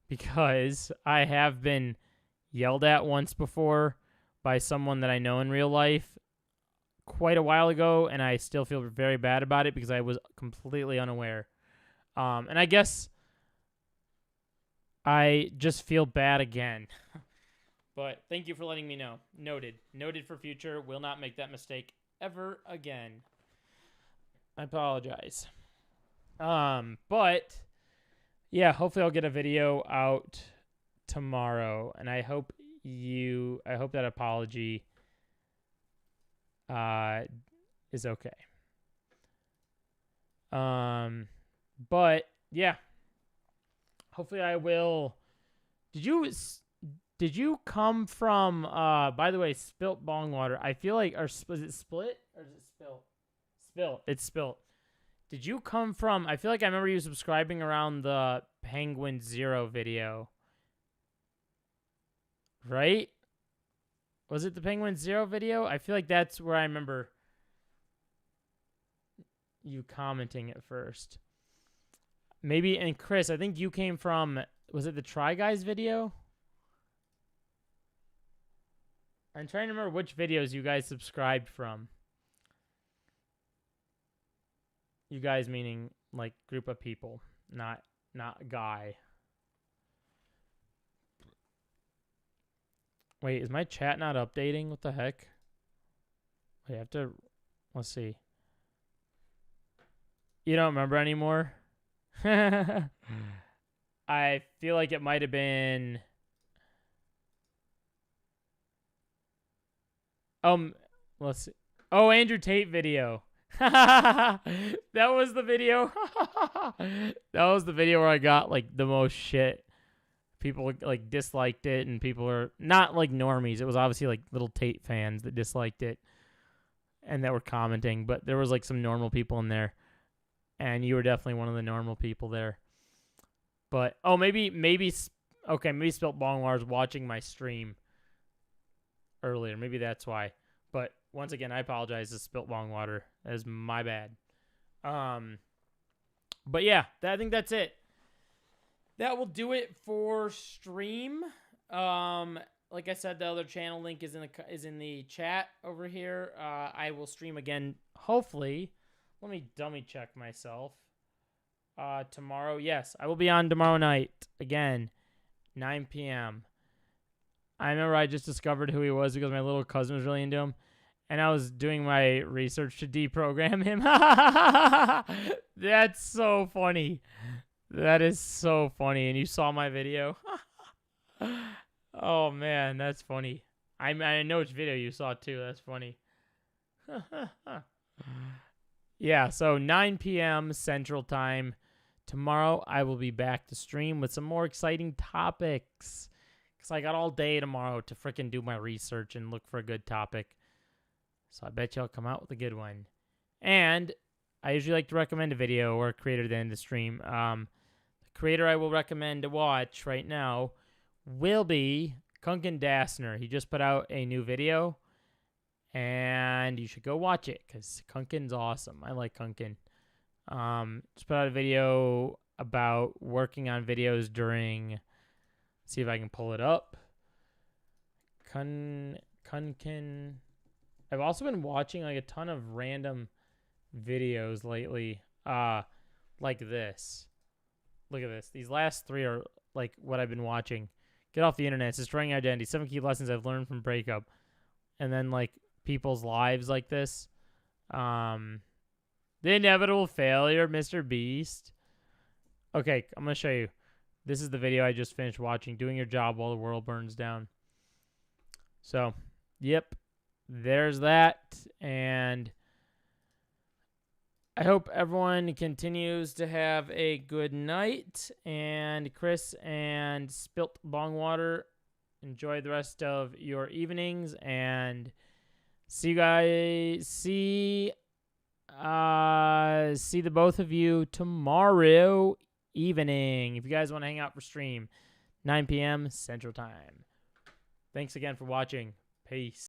Because I have been yelled at once before by someone that I know in real life quite a while ago, and I still feel very bad about it because I was completely unaware. And I guess I just feel bad again. But thank you for letting me know. Noted. Noted for future. Will not make that mistake ever again. I apologize. But yeah, hopefully I'll get a video out tomorrow, and I hope that apology is okay. But yeah, hopefully I will. Did you come from, by the way, Spilt Bong Water? I feel like, is it Split or is it Spilt? Spilt. It's Spilt. Did you come from, I feel like I remember you subscribing around the Penguin Zero video. Right? Was it the Penguin Zero video? I feel like that's where I remember you commenting at first. Maybe, and Chris, I think you came from, was it the Try Guys video? I'm trying to remember which videos you guys subscribed from. You guys meaning like group of people, not guy. Wait, is my chat not updating? What the heck? Wait, I have to, let's see. You don't remember anymore? I feel like it might have been let's see. Oh, Andrew Tate video. That was the video. That was the video where I got like the most shit. People like disliked it, and people are not like normies. It was obviously like little Tate fans that disliked it and that were commenting, but there was like some normal people in there, and you were definitely one of the normal people there. But maybe Spilt Bong was watching my stream earlier. Maybe that's why. But once again, I apologize to Spilt Bong Water. That is my bad. But yeah, I think that's it. That will do it for stream. like I said, the other channel link is in the chat over here. I will stream again, hopefully. Let me dummy check myself. Tomorrow, yes, I will be on tomorrow night again, 9 p.m. I remember I just discovered who he was because my little cousin was really into him, and I was doing my research to deprogram him. That's so funny. That is so funny. And you saw my video. Oh man, that's funny. I know which video you saw too. That's funny. Yeah, so 9 p.m. Central Time. Tomorrow I will be back to stream with some more exciting topics. Because I got all day tomorrow to frickin' do my research and look for a good topic. So I bet you I'll come out with a good one. And I usually like to recommend a video or a creator at the end of the stream. The creator I will recommend to watch right now will be Kunkin Dassner. He just put out a new video. And you should go watch it because Kunkin's awesome. I like Kunkin. Just put out a video about working on videos during... See if I can pull it up. Kunkin. I've also been watching like a ton of random videos lately. Like this. Look at this. These last three are like what I've been watching. Get off the internet. It's destroying identity. 7 key lessons I've learned from breakup. And then like people's lives like this. The inevitable failure, Mr. Beast. Okay, I'm going to show you. This is the video I just finished watching. Doing your job while the world burns down. So, yep. There's that. And I hope everyone continues to have a good night. And Chris and Spilt Bongwater, enjoy the rest of your evenings. And see you guys. See the both of you tomorrow evening. If you guys want to hang out for stream, 9 p.m. Central Time. Thanks again for watching. Peace.